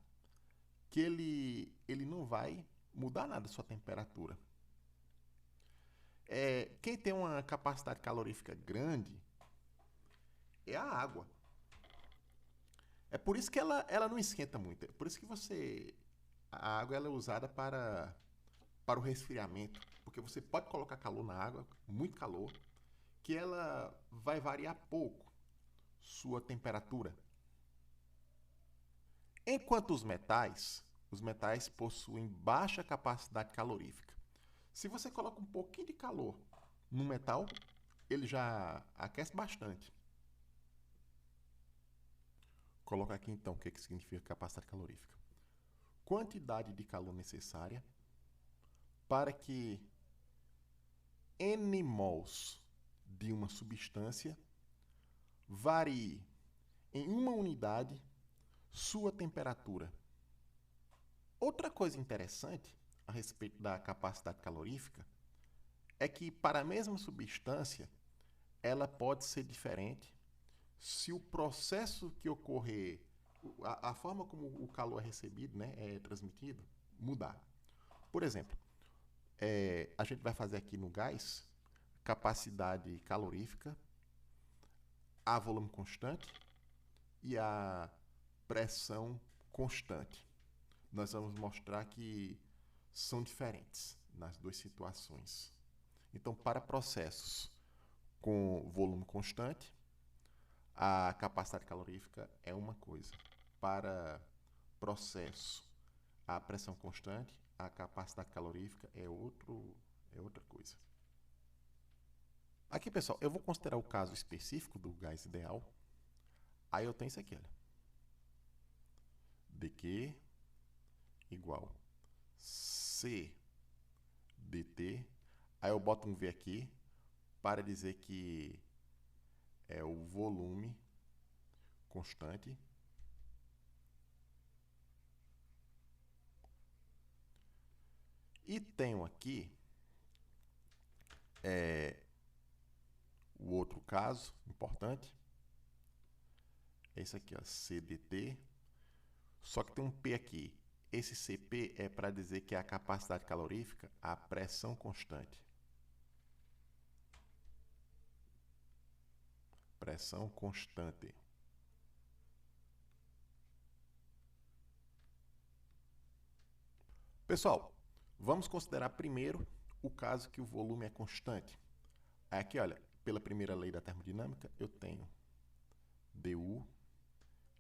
[SPEAKER 1] que ele não vai mudar nada a sua temperatura. Quem tem uma capacidade calorífica grande é a água. É por isso que ela não esquenta muito. É por isso que a água ela é usada para o resfriamento. Porque você pode colocar calor na água, muito calor, que ela vai variar pouco sua temperatura. Enquanto os metais possuem baixa capacidade calorífica. Se você coloca um pouquinho de calor no metal, ele já aquece bastante. Coloca aqui então o que significa capacidade calorífica. Quantidade de calor necessária para que N mols de uma substância varie em uma unidade sua temperatura. Outra coisa interessante a respeito da capacidade calorífica é que para a mesma substância ela pode ser diferente se o processo que ocorrer, a forma como o calor é recebido, né, é transmitido, mudar. Por exemplo, a gente vai fazer aqui no gás capacidade calorífica, a volume constante e a pressão constante. Nós vamos mostrar que são diferentes nas duas situações. Então, para processos com volume constante, a capacidade calorífica é uma coisa. Para processo a pressão constante, a capacidade calorífica é outra coisa. Aqui, pessoal, eu vou considerar o caso específico do gás ideal. Aí eu tenho isso aqui, olha. dq igual C dt. Aí eu boto um V aqui para dizer que é o volume constante e tenho aqui O outro caso importante é esse aqui, ó, CDT. Só que tem um P aqui. Esse CP é para dizer que é a capacidade calorífica, a pressão constante. Pressão constante. Pessoal, vamos considerar primeiro o caso que o volume é constante. Aqui, olha, pela primeira lei da termodinâmica, eu tenho dU,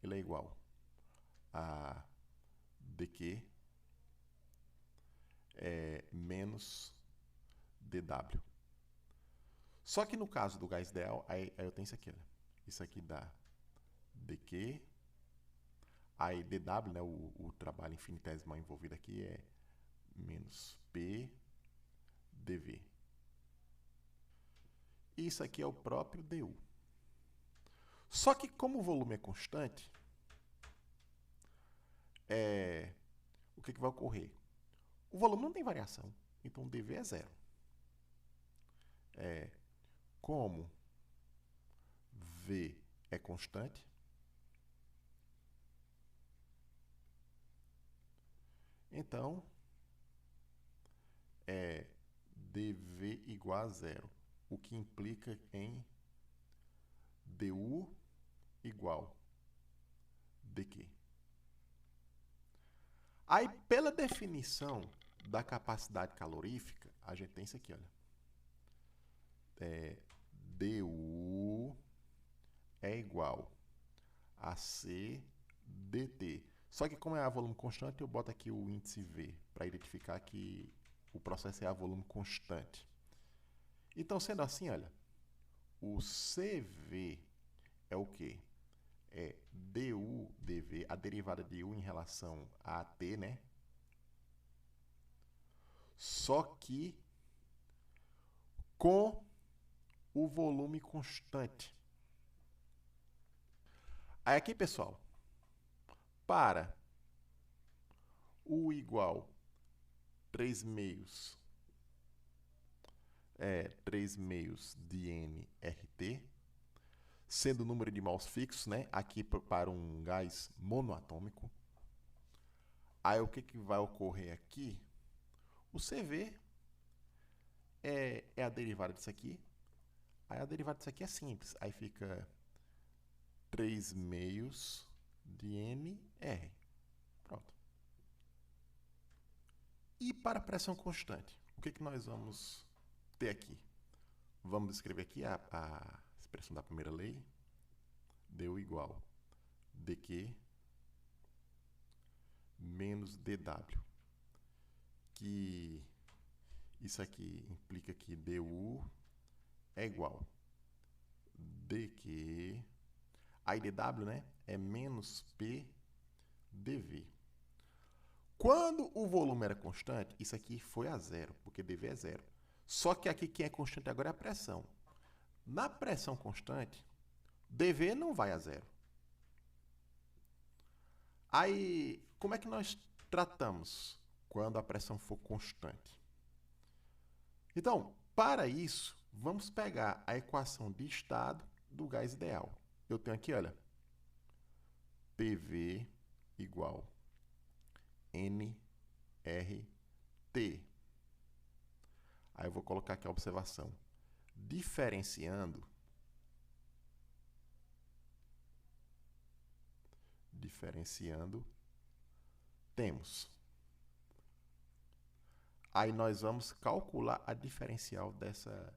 [SPEAKER 1] ele é igual a dQ menos dW. Só que no caso do gás ideal, aí eu tenho isso aqui, olha. Isso aqui dá dQ, aí dW, né, o trabalho infinitesimal envolvido aqui é menos P dV. Isso aqui é o próprio dU. Só que como o volume é constante, o que vai ocorrer? O volume não tem variação, então dV é zero. Como V é constante, então dV igual a zero, o que implica em dU igual dQ. Aí, pela definição da capacidade calorífica, a gente tem isso aqui, olha. dU é igual a C dt. Só que como é a volume constante, eu boto aqui o índice V para identificar que o processo é a volume constante. Então, sendo assim, olha, o CV é o quê? É du dv, a derivada de u em relação a t, né? Só que com o volume constante. Aí aqui, pessoal, para u igual 3 meios, 3 meios de nRT, sendo o número de mols fixos, né? Aqui para um gás monoatômico. Aí o que vai ocorrer aqui? O CV é a derivada disso aqui. Aí a derivada disso aqui é simples. Aí fica 3 meios de nR. Pronto. E para a pressão constante, o que nós vamos ter aqui? Vamos escrever aqui a expressão da primeira lei. dU igual dQ menos dW. Que isso aqui implica que dU é igual dQ, aí dW, né, é menos P dV. Quando o volume era constante, isso aqui foi a zero, porque dV é zero. Só que aqui quem é constante agora é a pressão. Na pressão constante, dV não vai a zero. Aí, como é que nós tratamos quando a pressão for constante? Então, para isso, vamos pegar a equação de estado do gás ideal. Eu tenho aqui, olha, PV igual nRT. Aí eu vou colocar aqui a observação. Diferenciando, temos. Aí nós vamos calcular a diferencial dessa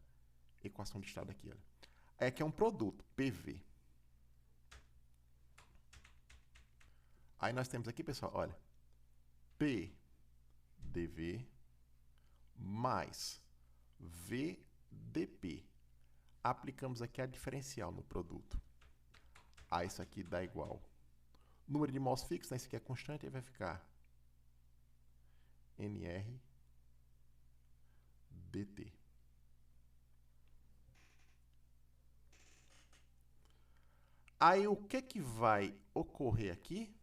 [SPEAKER 1] equação de estado aqui. Olha. Aqui é um produto, PV. Aí nós temos aqui, pessoal, olha, P dV mais V dP. Aplicamos aqui a diferencial no produto. Aí isso aqui dá igual. Número de mols fixos, né? Isso aqui é constante, aí vai ficar nR dt. Aí o que vai ocorrer aqui?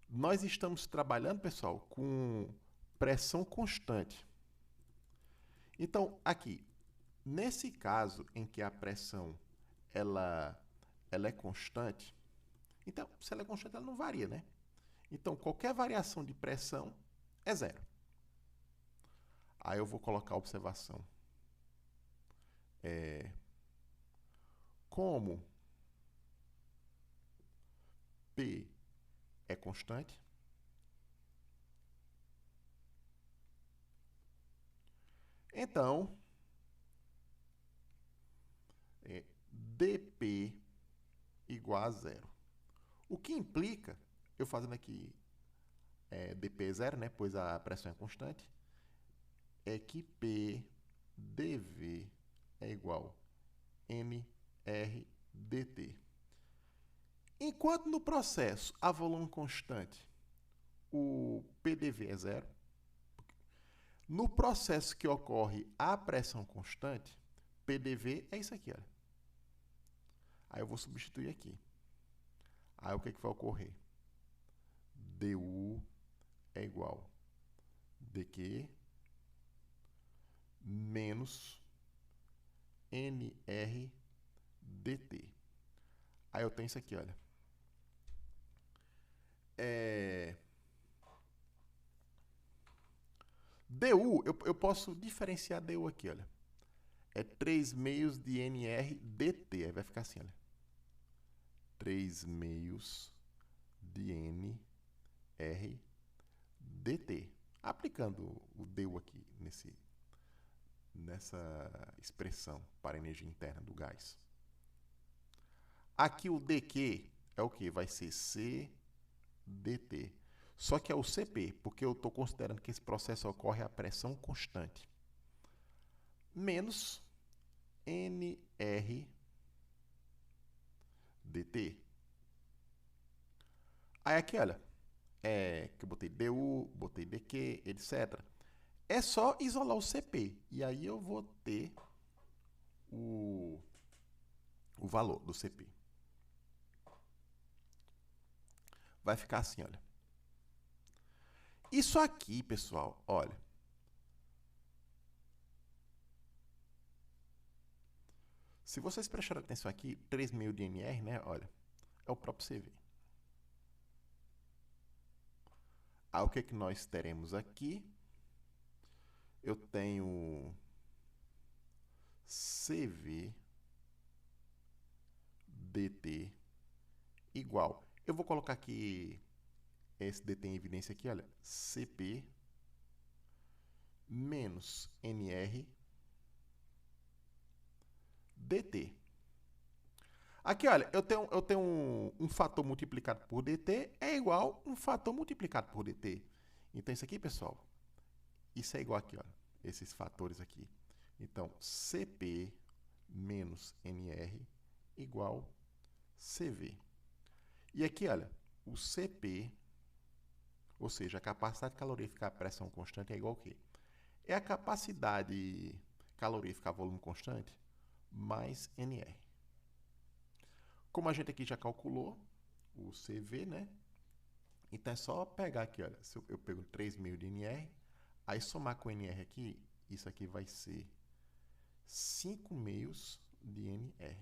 [SPEAKER 1] Nós estamos trabalhando, pessoal, com pressão constante. Então, aqui, Nesse caso em que a pressão ela é constante, então, se ela é constante, ela não varia, né? Então, qualquer variação de pressão é zero. Aí eu vou colocar a observação. Como P é constante, então dP igual a zero. O que implica, eu fazendo aqui dP é zero, né, pois a pressão é constante, é que P dV é igual a mR dt. Enquanto no processo a volume constante, o PDV é zero, no processo que ocorre a pressão constante, PDV é isso aqui, olha. Aí eu vou substituir aqui. Aí o que vai ocorrer? du é igual a dq menos nr dt. Aí eu tenho isso aqui, olha. du, eu posso diferenciar du aqui, olha. É 3 meios de nr dt. Aí vai ficar assim, olha. 3 meios de nr dt. Aplicando o du aqui nessa expressão para a energia interna do gás. Aqui o dq é o que? Vai ser cdt. Só que é o Cp, porque eu estou considerando que esse processo ocorre a pressão constante. Menos nr dt. Aí aqui, olha, que eu botei du, botei dq, etc. É só isolar o Cp. E aí eu vou ter o valor do Cp. Vai ficar assim, olha. Isso aqui, pessoal, olha. Se vocês prestarem atenção aqui, 3 mil de nr, né? Olha, é o próprio CV. Aí o que nós teremos aqui? Eu tenho CV dt igual. Eu vou colocar aqui esse dt em evidência aqui, olha. Cp menos nr dt. Aqui, olha, eu tenho um fator multiplicado por dt é igual a um fator multiplicado por dt. Então, isso aqui, pessoal, isso é igual aqui, olha, esses fatores aqui. Então, Cp menos nr igual Cv. E aqui, olha, o Cp, ou seja, a capacidade calorífica a pressão constante é igual ao quê? É a capacidade calorífica a volume constante mais nr. Como a gente aqui já calculou o CV, né? Então é só pegar aqui, olha, se eu pego 3 mil de nr, aí somar com nr aqui, isso aqui vai ser 5 meios de nr.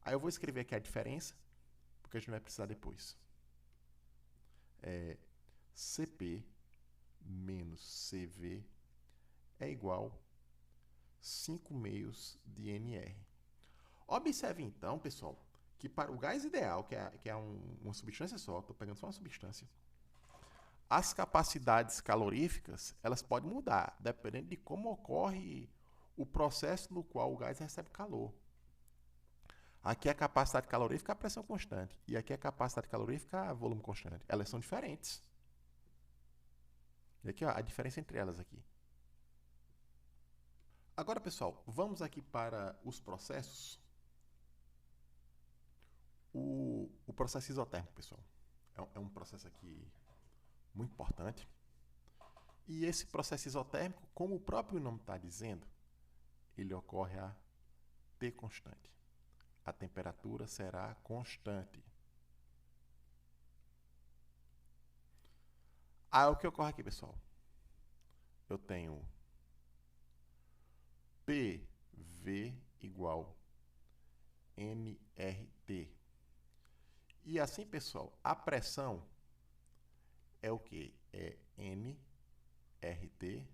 [SPEAKER 1] Aí eu vou escrever aqui a diferença, porque a gente vai precisar depois. Cp menos Cv é igual a 5 meios de nr. Observe então, pessoal, que para o gás ideal, que é uma substância só, estou pegando só uma substância, as capacidades caloríficas elas podem mudar, dependendo de como ocorre o processo no qual o gás recebe calor. Aqui a capacidade calorífica é a pressão constante, e aqui a capacidade calorífica é a volume constante. Elas são diferentes. E aqui ó, a diferença entre elas aqui. Agora, pessoal, vamos aqui para os processos. O processo isotérmico, pessoal, é um processo aqui muito importante. E esse processo isotérmico, como o próprio nome está dizendo, ele ocorre a T constante. A temperatura será constante. Aí o que ocorre aqui, pessoal? eu tenho PV igual nRT. E assim, pessoal, a pressão é o quê? É nRT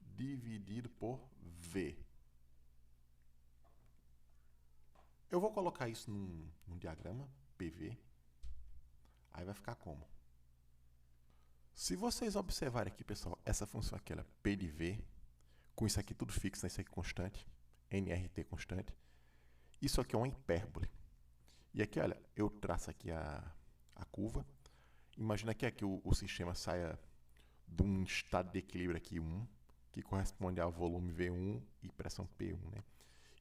[SPEAKER 1] dividido por V. Eu vou colocar isso num diagrama, PV. Aí vai ficar como? Se vocês observarem aqui, pessoal, essa função aqui, ela é P de V, com isso aqui tudo fixo, né? Isso aqui constante, nRT constante. Isso aqui é uma hipérbole. E aqui, olha, eu traço aqui a curva. Imagina que aqui o sistema saia de um estado de equilíbrio aqui 1, que corresponde ao volume V1 e pressão P1, né?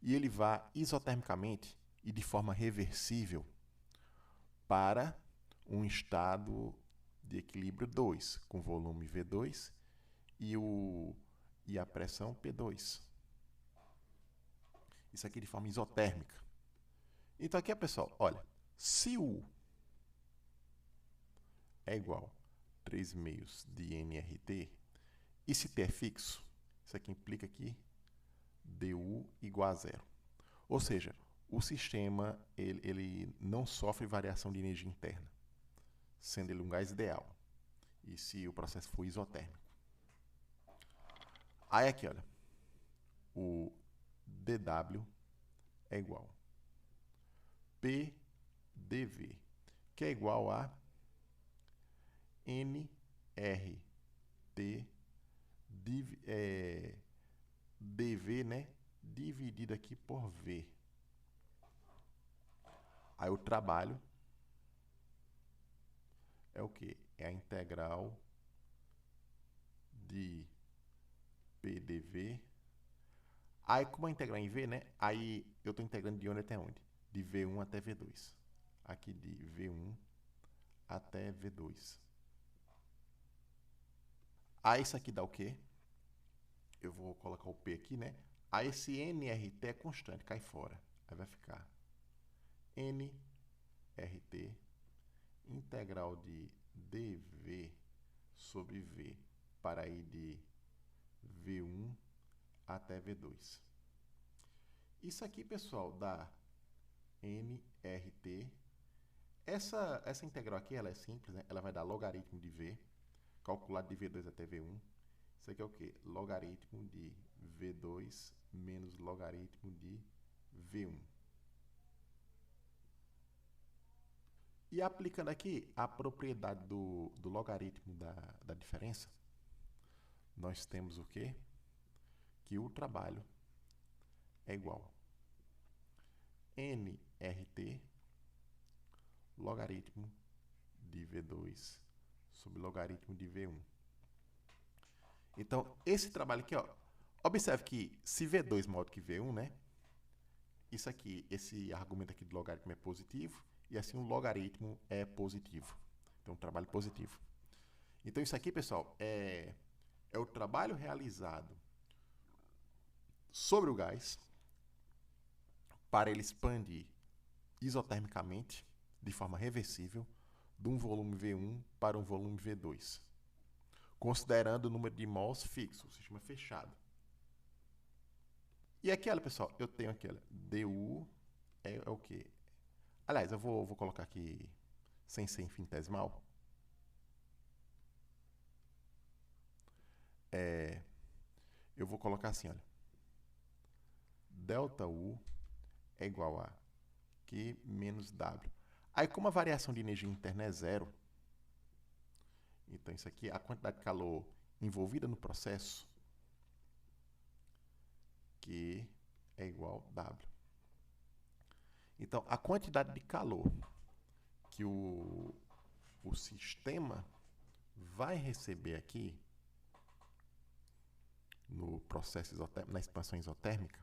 [SPEAKER 1] E ele vá isotermicamente e de forma reversível para um estado de equilíbrio 2, com volume V2 e a pressão P2. Isso aqui de forma isotérmica. Então aqui, pessoal, olha, se U é igual a 3 meios de nRT, e se T é fixo, isso aqui implica que dU igual a zero. Ou seja, o sistema ele não sofre variação de energia interna, sendo ele um gás ideal. E se o processo for isotérmico. Aí aqui, olha, o dW é igual a PdV, que é igual a nRT dV, né, dividido aqui por V. Aí o trabalho é o quê? É a integral de PdV. Aí, como é integral em V, né? Aí eu estou integrando de onde até onde? De V1 até V2. Aqui de V1 até V2. Aí isso aqui dá o quê? Eu vou colocar o P aqui, né? Aí esse nRT é constante, cai fora. Aí vai ficar nRT integral de dV sobre V para ir de V1 até V2. Isso aqui, pessoal, dá nRT. Essa integral aqui ela é simples, né? Ela vai dar logaritmo de V, calculado de V2 até V1. Isso aqui é o quê? Logaritmo de V2 menos logaritmo de V1. E aplicando aqui a propriedade do logaritmo da diferença, nós temos o quê? Que o trabalho é igual a nRT logaritmo de V2 sobre logaritmo de V1. Então, esse trabalho aqui, ó, observe que se V2 é maior que V1, né? Isso aqui, esse argumento aqui do logaritmo é positivo, e assim o logaritmo é positivo. Então, um trabalho positivo. Então, isso aqui, pessoal, é o trabalho realizado sobre o gás para ele expandir isotermicamente, de forma reversível, de um volume V1 para um volume V2, considerando o número de mols fixo, o sistema fechado. E aqui, olha, pessoal, eu tenho aqui, olha, dU é o quê? Aliás, eu vou colocar aqui sem ser infinitesimal. Eu vou colocar assim, olha, ΔU é igual a Q menos W. Aí, como a variação de energia interna é zero, então isso aqui, a quantidade de calor envolvida no processo, Q é igual a W. Então, a quantidade de calor que o sistema vai receber aqui no processo isotérmico, na expansão isotérmica,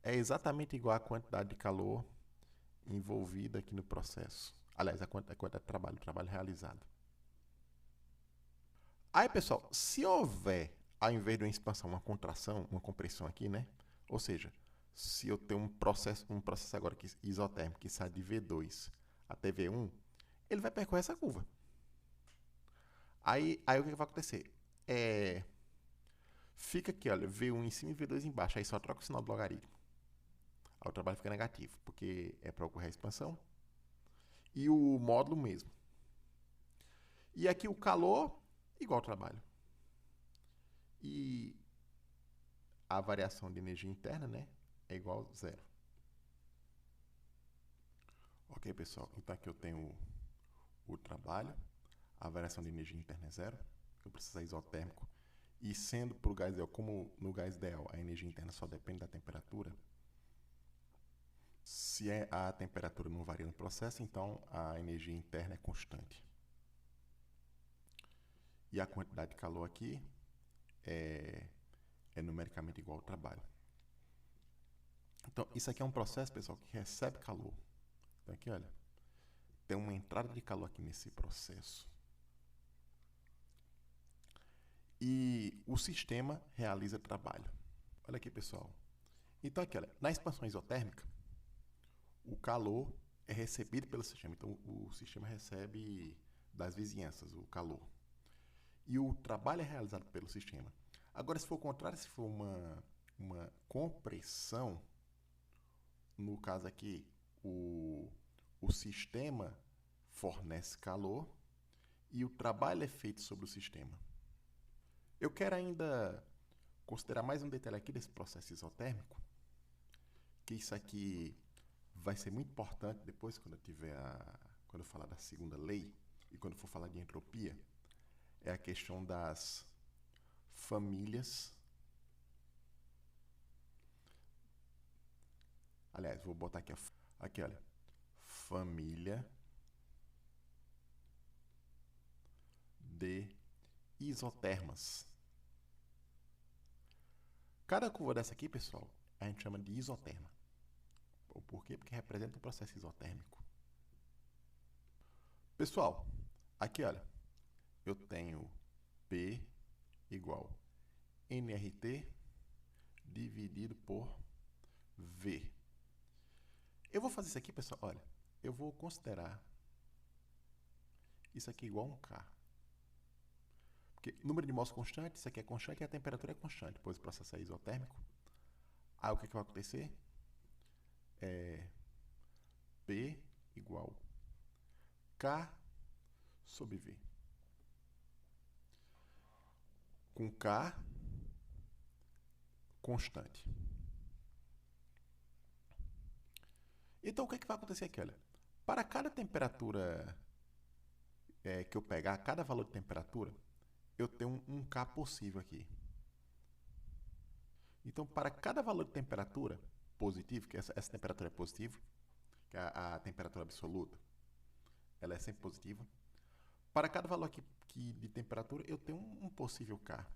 [SPEAKER 1] é exatamente igual à quantidade de calor envolvida aqui no processo. Aliás, a quantidade de trabalho, o trabalho realizado. Aí, pessoal, se houver, ao invés de uma expansão, uma contração, uma compressão aqui, né? Ou seja, se eu tenho um processo agora aqui, isotérmico que sai de V2 até V1, ele vai percorrer essa curva. Aí o que vai acontecer? fica aqui, olha, V1 em cima e V2 embaixo. Aí só troca o sinal do logaritmo. Aí o trabalho fica negativo, porque é para ocorrer a expansão. E o módulo mesmo. E aqui o calor igual ao trabalho. E a variação de energia interna, né, é igual a zero. Ok, pessoal? Então aqui eu tenho o trabalho. A variação de energia interna é zero. Eu preciso isotérmico. E sendo para o gás ideal, como no gás ideal a energia interna só depende da temperatura, se a temperatura não varia no processo, então a energia interna é constante. E a quantidade de calor aqui é numericamente igual ao trabalho. Então, isso aqui é um processo, pessoal, que recebe calor. Então, aqui, olha, tem uma entrada de calor aqui nesse processo. E o sistema realiza trabalho. Olha aqui, pessoal. Então, aqui, olha, na expansão isotérmica, o calor é recebido pelo sistema. Então, o sistema recebe das vizinhanças o calor. E o trabalho é realizado pelo sistema. Agora, se for o contrário, se for uma compressão, no caso aqui, o sistema fornece calor e o trabalho é feito sobre o sistema. Eu quero ainda considerar mais um detalhe aqui desse processo isotérmico, que isso aqui vai ser muito importante depois quando eu falar da segunda lei e quando for falar de entropia, é a questão das famílias. Aliás, vou botar aqui, olha, família de isotermas. Cada curva dessa aqui, pessoal, a gente chama de isoterma. Por quê? Porque representa um processo isotérmico. Pessoal, aqui, olha, eu tenho P igual nRT dividido por V. Eu vou fazer isso aqui, pessoal, olha, eu vou considerar isso aqui igual a um K. Porque número de mols constante, isso aqui é constante e a temperatura é constante, pois o processo é isotérmico. Aí o que vai acontecer? P igual K sobre V. Com K constante. Então, o que vai acontecer aqui? Olha, para cada temperatura que eu pegar, cada valor de temperatura, eu tenho um K possível aqui. Então, para cada valor de temperatura positivo, que essa temperatura é positiva, que é a temperatura absoluta, ela é sempre positiva. Para cada valor aqui de temperatura, eu tenho um possível K.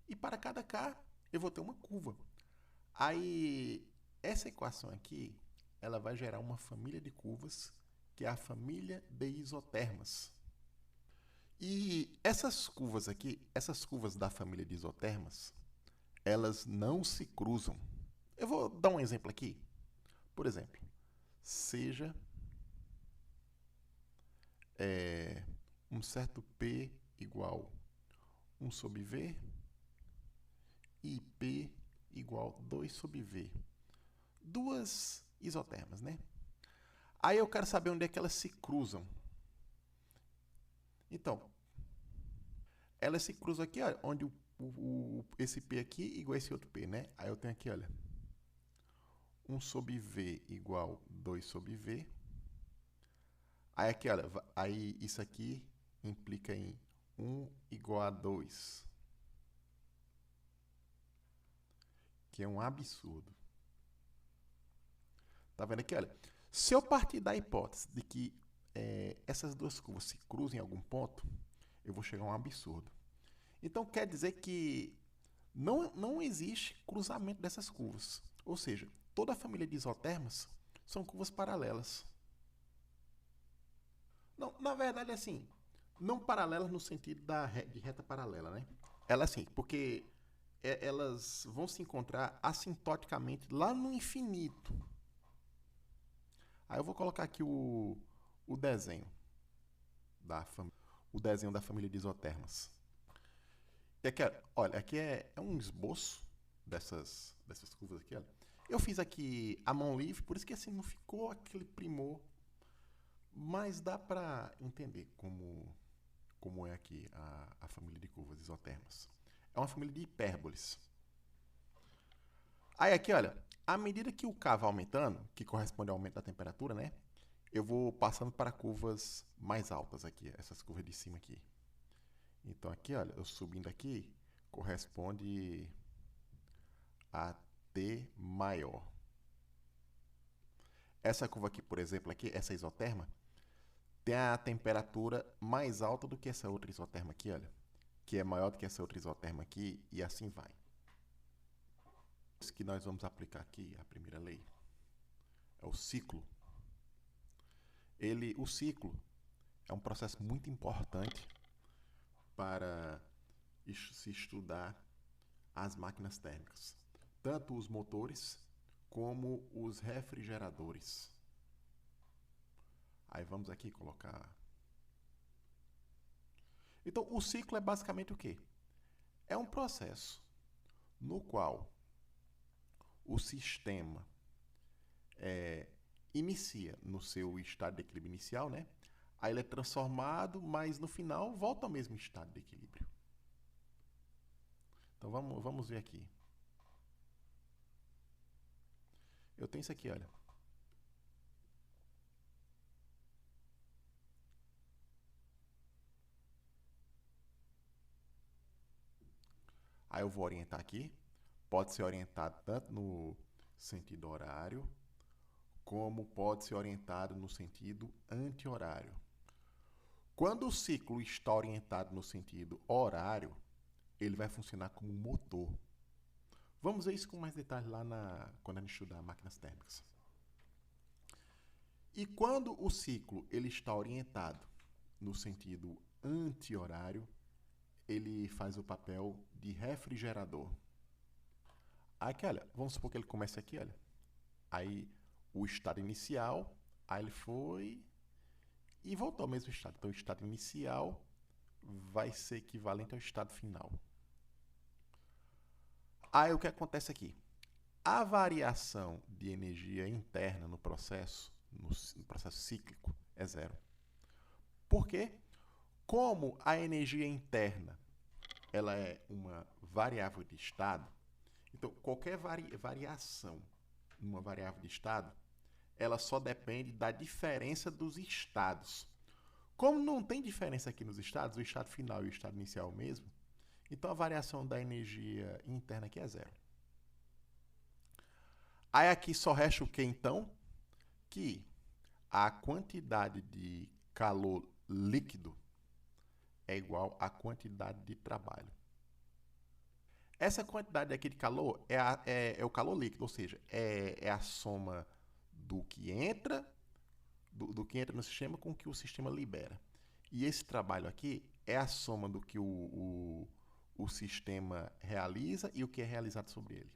[SPEAKER 1] E para cada K, eu vou ter uma curva. Aí, essa equação aqui, ela vai gerar uma família de curvas, que é a família de isotermas. E essas curvas aqui, essas curvas da família de isotermas, elas não se cruzam. Eu vou dar um exemplo aqui. Por exemplo, seja um certo P igual 1 sobre V e P igual 2 sobre V. Duas isotermas, né? Aí eu quero saber onde é que elas se cruzam. Então, elas se cruzam aqui, olha, onde esse P aqui igual a esse outro P, né? Aí eu tenho aqui, olha, 1 sobre V igual 2 sobre V. Aí aqui, olha, aí isso aqui implica em 1 igual a 2. Que é um absurdo. Tá vendo aqui, olha? Se eu partir da hipótese de que essas duas curvas se cruzem em algum ponto, eu vou chegar a um absurdo. Então, quer dizer que não existe cruzamento dessas curvas. Ou seja, toda a família de isotermas são curvas paralelas. Não, na verdade, assim, não paralelas no sentido de reta paralela, né? Elas sim, porque elas vão se encontrar assintoticamente lá no infinito. Aí eu vou colocar aqui o desenho da família de isotermas. E aqui, olha, aqui é um esboço dessas curvas aqui, olha. Eu fiz aqui a mão livre, por isso que assim não ficou aquele primor, mas dá para entender como é aqui a família de curvas isotermas. É uma família de hipérboles. Aí aqui, olha, à medida que o K vai aumentando, que corresponde ao aumento da temperatura, né? Eu vou passando para curvas mais altas aqui, essas curvas de cima aqui. Então aqui, olha, eu subindo aqui, corresponde a T maior. Essa curva aqui, por exemplo, aqui, essa isoterma, tem a temperatura mais alta do que essa outra isoterma aqui, olha, que é maior do que essa outra isoterma aqui, e assim vai. Isso que nós vamos aplicar aqui, a primeira lei, é o ciclo. O ciclo é um processo muito importante para se estudar as máquinas térmicas, tanto os motores como os refrigeradores. Aí vamos aqui colocar. Então, o ciclo é basicamente o quê? É um processo no qual o sistema inicia no seu estado de equilíbrio inicial, né? Aí ele é transformado, mas no final volta ao mesmo estado de equilíbrio. Então vamos ver aqui. Eu tenho isso aqui, olha. Aí eu vou orientar aqui. Pode ser orientado tanto no sentido horário, como pode ser orientado no sentido anti-horário. Quando o ciclo está orientado no sentido horário, ele vai funcionar como um motor. Vamos ver isso com mais detalhes lá quando a gente estudar máquinas térmicas. E quando o ciclo ele está orientado no sentido anti-horário, ele faz o papel de refrigerador. Aqui, olha, vamos supor que ele comece aqui, olha. Aí o estado inicial, aí ele foi e voltou ao mesmo estado. Então o estado inicial vai ser equivalente ao estado final. Aí o que acontece aqui? A variação de energia interna no processo cíclico, é zero. Por quê? Como a energia interna ela é uma variável de estado, então qualquer variação numa variável de estado, ela só depende da diferença dos estados. Como não tem diferença aqui nos estados, o estado final e o estado inicial mesmo, então a variação da energia interna aqui é zero. Aí aqui só resta o que então? Que a quantidade de calor líquido é igual à quantidade de trabalho. Essa quantidade aqui de calor é o calor líquido, ou seja, é a soma do que entra no sistema com o que o sistema libera. E esse trabalho aqui é a soma do que o sistema realiza e o que é realizado sobre ele.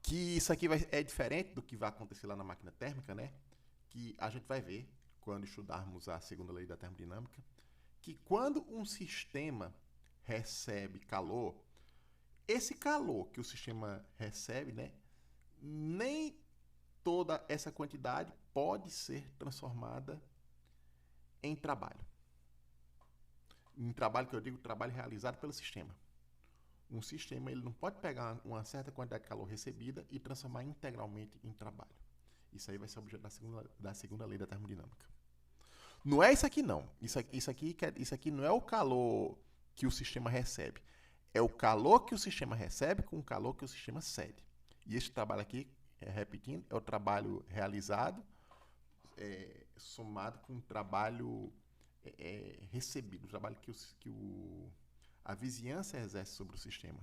[SPEAKER 1] Que isso aqui é diferente do que vai acontecer lá na máquina térmica, né? Que a gente vai ver quando estudarmos a segunda lei da termodinâmica, que quando um sistema recebe calor, esse calor que o sistema recebe, né, nem toda essa quantidade pode ser transformada em trabalho. Em trabalho que eu digo, trabalho realizado pelo sistema. Um sistema ele não pode pegar uma certa quantidade de calor recebida e transformar integralmente em trabalho. Isso aí vai ser objeto da segunda lei da termodinâmica. Não é isso aqui, não. Isso aqui não é o calor que o sistema recebe. É o calor que o sistema recebe com o calor que o sistema cede. E esse trabalho aqui, repetindo, é o trabalho realizado somado com o trabalho recebido, o trabalho que a vizinhança exerce sobre o sistema.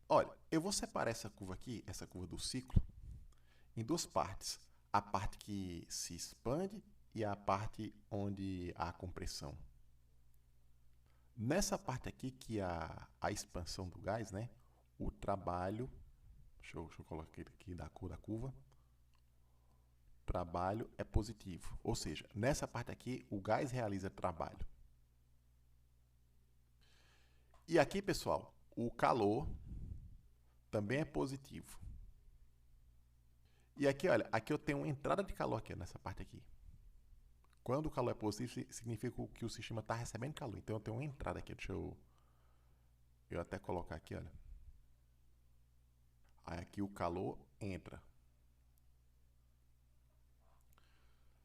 [SPEAKER 1] Olha, eu vou separar essa curva aqui, essa curva do ciclo, em duas partes. A parte que se expande e a parte onde há compressão. Nessa parte aqui, que é a expansão do gás, né? O trabalho, deixa eu colocar aqui da cor da curva, trabalho é positivo. Ou seja, nessa parte aqui, o gás realiza trabalho. E aqui, pessoal, o calor também é positivo. E aqui, olha, aqui eu tenho uma entrada de calor aqui, nessa parte aqui. Quando o calor é positivo, significa que o sistema está recebendo calor. Então eu tenho uma entrada aqui. Deixa eu até colocar aqui, olha. Aí aqui o calor entra.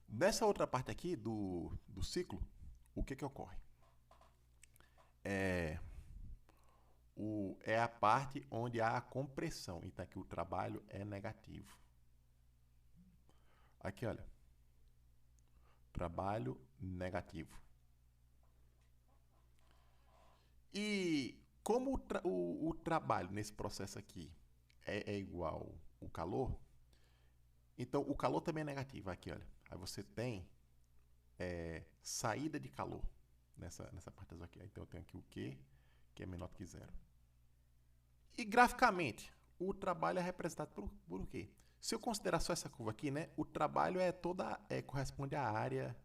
[SPEAKER 1] Nessa outra parte aqui do ciclo, o que ocorre? É a parte onde há a compressão. Então aqui o trabalho é negativo. Aqui, olha. Trabalho negativo. E como o trabalho nesse processo aqui é igual o calor, então o calor também é negativo. Aqui, olha. Aí você tem saída de calor nessa parte azul aqui. Então eu tenho aqui o Q, que é menor do que zero. E graficamente, o trabalho é representado por o quê? Se eu considerar só essa curva aqui, né, o trabalho corresponde à área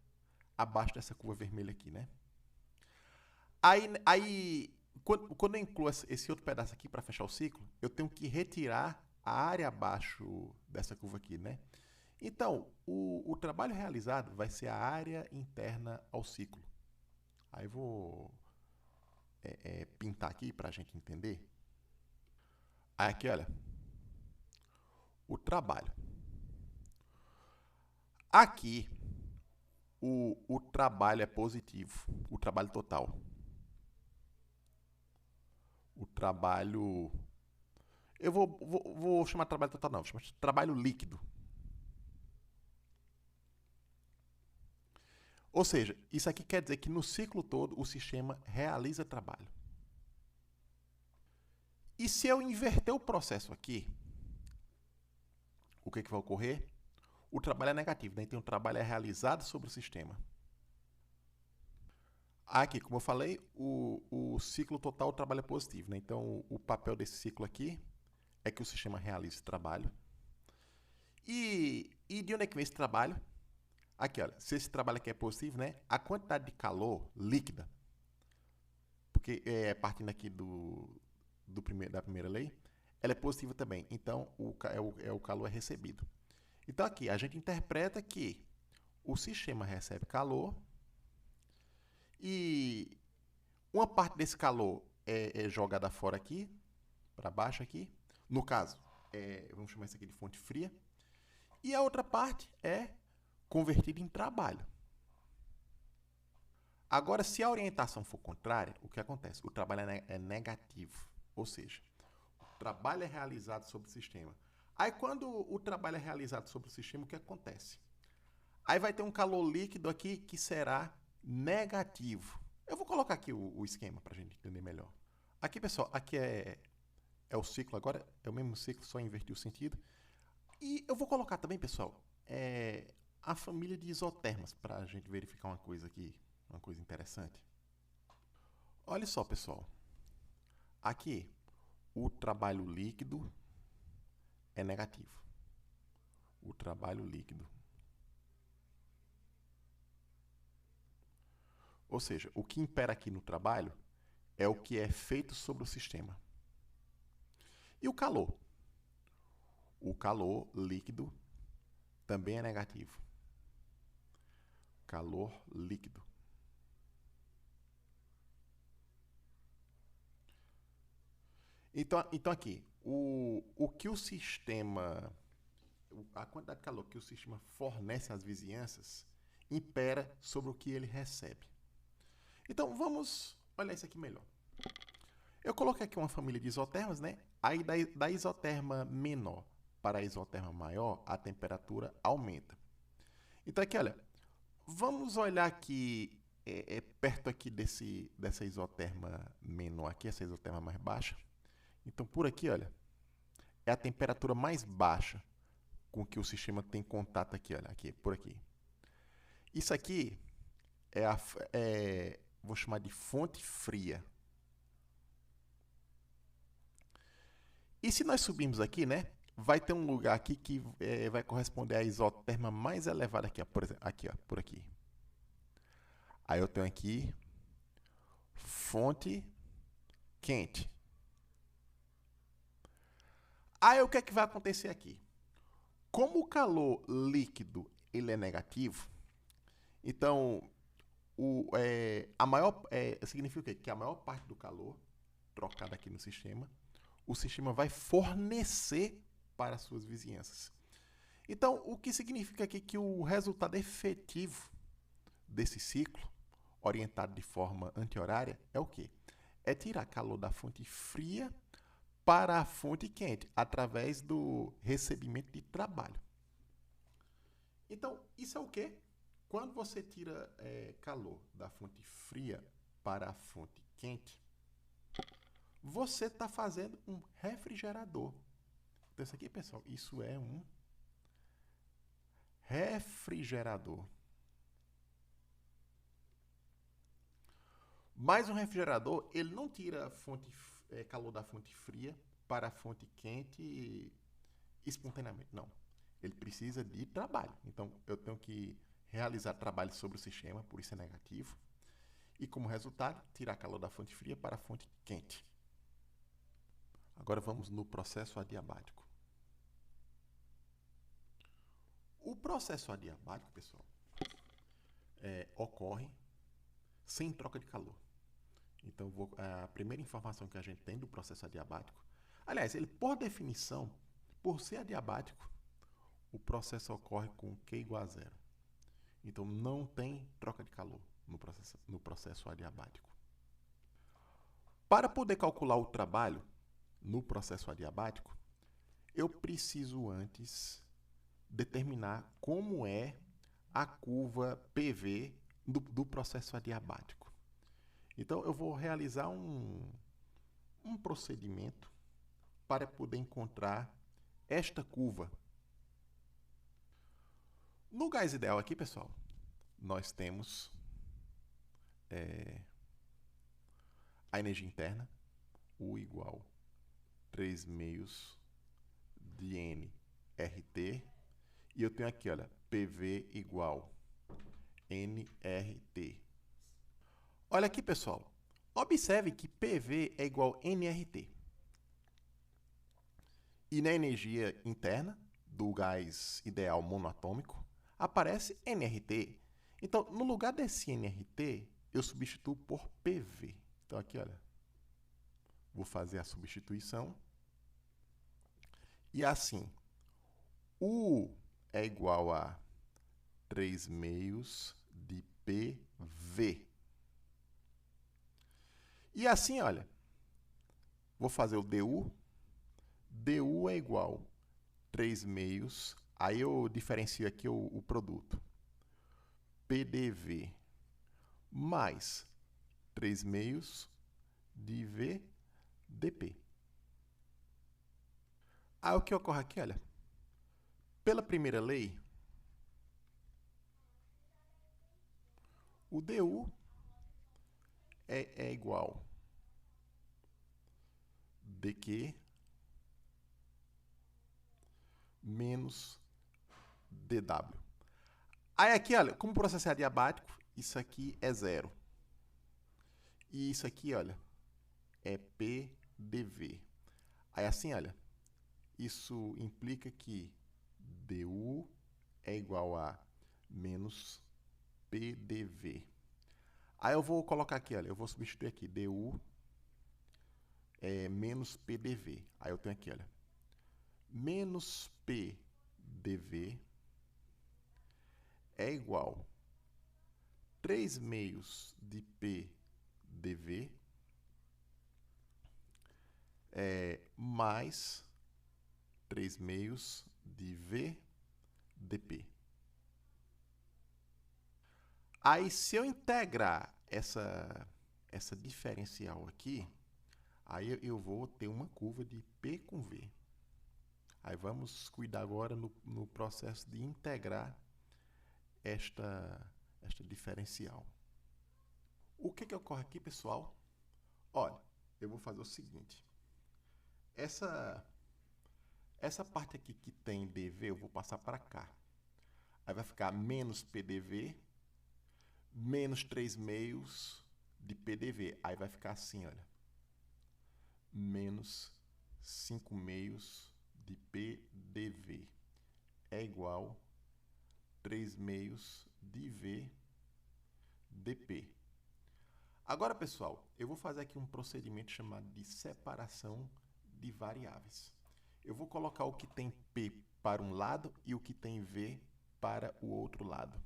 [SPEAKER 1] abaixo dessa curva vermelha aqui, né? Aí quando eu incluo esse outro pedaço aqui para fechar o ciclo, eu tenho que retirar a área abaixo dessa curva aqui, né? Então, o trabalho realizado vai ser a área interna ao ciclo. Aí eu vou pintar aqui para a gente entender. Aí aqui, olha, o trabalho. Aqui, o trabalho é positivo, o trabalho total. O trabalho... Eu vou chamar de trabalho total, não, vou chamar de trabalho líquido. Ou seja, isso aqui quer dizer que no ciclo todo o sistema realiza trabalho. E se eu inverter o processo aqui, o que vai ocorrer? O trabalho é negativo, né? Então o trabalho é realizado sobre o sistema. Aqui, como eu falei, o ciclo total, o trabalho é positivo, né? Então o papel desse ciclo aqui é que o sistema realize esse trabalho. E de onde é que vem esse trabalho? Aqui, olha, se esse trabalho aqui é positivo, né? A quantidade de calor líquida, porque partindo aqui da primeira lei, ela é positiva também. Então, o calor é recebido. Então, aqui, a gente interpreta que o sistema recebe calor e uma parte desse calor é jogada fora aqui, para baixo aqui. No caso, vamos chamar isso aqui de fonte fria. E a outra parte é convertida em trabalho. Agora, se a orientação for contrária, o que acontece? O trabalho é negativo, ou seja, o trabalho é realizado sobre o sistema. Aí, quando o trabalho é realizado sobre o sistema, o que acontece? Aí vai ter um calor líquido aqui que será negativo. Eu vou colocar aqui o esquema para a gente entender melhor. Aqui, pessoal, aqui é o ciclo agora, é o mesmo ciclo, só inverti o sentido. E eu vou colocar também, pessoal, a família de isotermas, para a gente verificar uma coisa aqui, uma coisa interessante. Olha só, pessoal. Aqui, o trabalho líquido é negativo. O trabalho líquido. Ou seja, o que impera aqui no trabalho é o que é feito sobre o sistema. E o calor? O calor líquido também é negativo. Calor líquido. Então aqui, o que o sistema, a quantidade de calor que o sistema fornece às vizinhanças impera sobre o que ele recebe. Então vamos olhar isso aqui melhor. Eu coloquei aqui uma família de isotermas, né? Aí da isoterma menor para a isoterma maior, a temperatura aumenta. Então aqui, olha, vamos olhar aqui perto aqui dessa isoterma menor aqui, essa isoterma mais baixa. Então por aqui, olha, é a temperatura mais baixa com que o sistema tem contato aqui, olha, aqui, por aqui. Isso aqui vou chamar de fonte fria. E se nós subirmos aqui, né, vai ter um lugar aqui que vai corresponder à isoterma mais elevada aqui, ó, por exemplo, aqui, ó, por aqui. Aí eu tenho aqui fonte quente. Aí o que é que vai acontecer aqui? Como o calor líquido ele é negativo, então significa o quê? Que a maior parte do calor trocado aqui no sistema, o sistema vai fornecer para as suas vizinhanças. Então, o que significa aqui que o resultado efetivo desse ciclo, orientado de forma anti-horária, é o quê? É tirar calor da fonte fria para a fonte quente, através do recebimento de trabalho. Então, isso é o quê? Quando você tira calor da fonte fria para a fonte quente, você está fazendo um refrigerador. Então, isso aqui, pessoal, isso é um refrigerador. Mas um refrigerador, ele não tira calor da fonte fria para a fonte quente espontaneamente, não. Ele precisa de trabalho. Então, eu tenho que realizar trabalho sobre o sistema, por isso é negativo. E, como resultado, tirar calor da fonte fria para a fonte quente. Agora vamos no processo adiabático. O processo adiabático, pessoal, ocorre sem troca de calor. Então, a primeira informação que a gente tem do processo adiabático, aliás, ele, por definição, por ser adiabático, o processo ocorre com Q igual a zero. Então, não tem troca de calor no processo adiabático. Para poder calcular o trabalho no processo adiabático, eu preciso antes determinar como é a curva PV do processo adiabático. Então, eu vou realizar um procedimento para poder encontrar esta curva. No gás ideal aqui, pessoal, nós temos a energia interna, U igual 3 meios de nRT. E eu tenho aqui, olha, PV igual nRT. Olha aqui, pessoal. Observe que PV é igual a nRT. E na energia interna do gás ideal monoatômico, aparece nRT. Então, no lugar desse nRT, eu substituo por PV. Então, aqui, olha, vou fazer a substituição. E assim, U é igual a 3 meios de PV. E assim, olha, vou fazer o DU. DU é igual a 3 meios, aí eu diferencio aqui o produto. PDV mais 3 meios de VDP. Aí o que ocorre aqui, olha, pela primeira lei, o DU é igual a dQ menos dW. Aí aqui, olha, como o processo é adiabático, isso aqui é zero. E isso aqui, olha, é PDV. Aí assim, olha, isso implica que DU é igual a menos PDV. Aí eu vou colocar aqui, olha, eu vou substituir aqui, DU é menos PDV. Aí eu tenho aqui, olha, menos PDV é igual a 3 meios de PDV mais 3 meios de VDP. Aí, se eu integrar essa diferencial aqui, aí eu vou ter uma curva de P com V. Aí vamos cuidar agora no processo de integrar esta diferencial. O que ocorre aqui, pessoal? Olha, eu vou fazer o seguinte. Essa parte aqui que tem dV, eu vou passar para cá. Aí vai ficar menos PDV, menos 3 meios de PDV. Aí vai ficar assim, olha. menos 5 meios de P dV é igual a 3 meios de V dP. Agora, pessoal, eu vou fazer aqui um procedimento chamado de separação de variáveis. Eu vou colocar o que tem P para um lado e o que tem V para o outro lado.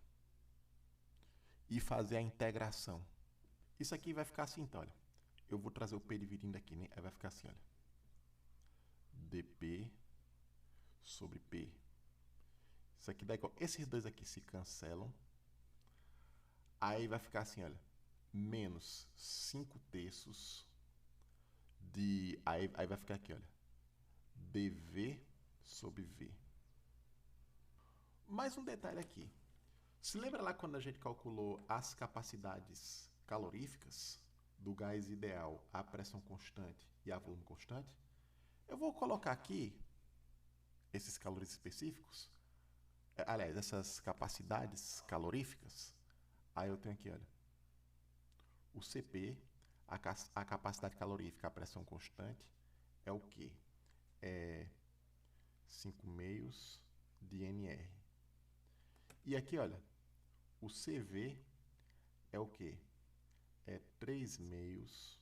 [SPEAKER 1] E fazer a integração. Isso aqui vai ficar assim, então, olha. Eu vou trazer o P dividindo aqui, né? Aí vai ficar assim, olha. dP sobre P. Isso aqui dá igual. Esses dois aqui se cancelam. Aí vai ficar assim, olha. Menos 5 terços de... Aí vai ficar aqui, olha. dV sobre V. Mais um detalhe aqui. Se lembra lá quando a gente calculou as capacidades caloríficas do gás ideal, a pressão constante e a volume constante? Eu vou colocar aqui esses calores específicos, aliás, essas capacidades caloríficas. Aí eu tenho aqui, olha, o CP, a capacidade calorífica, a pressão constante, é o quê? É 5 meios de NR. E aqui, olha, o CV é o quê? É 3 meios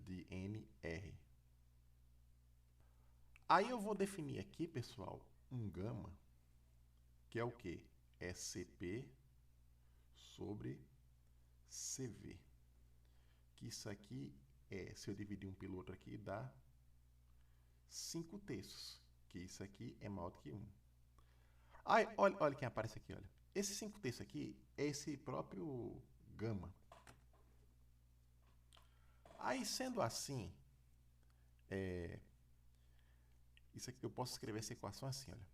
[SPEAKER 1] de NR. Aí eu vou definir aqui, pessoal, um gama, que é o quê? É CP sobre CV. Que isso aqui se eu dividir um pelo outro aqui, dá 5 terços. Que isso aqui é maior do que 1. Aí, olha quem aparece aqui, olha. Esse 5 terços aqui é esse próprio gama. Aí, sendo assim, isso aqui, eu posso escrever essa equação assim, olha.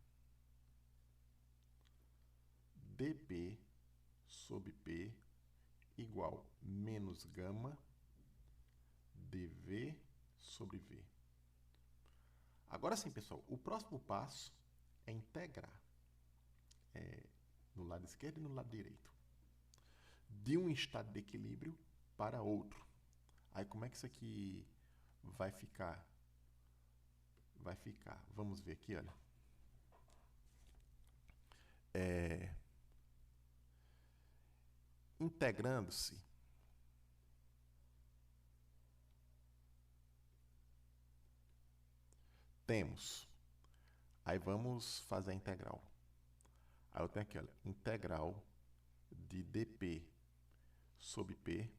[SPEAKER 1] dP sobre P igual menos gama dV sobre V. Agora sim, pessoal, o próximo passo é integrar no lado esquerdo e no lado direito de um estado de equilíbrio para outro. Aí como é que isso aqui vai ficar? Vai ficar, vamos ver aqui, olha. Integrando-se temos. Aí vamos fazer a integral. Aí eu tenho aqui, olha, integral de dP sobre P.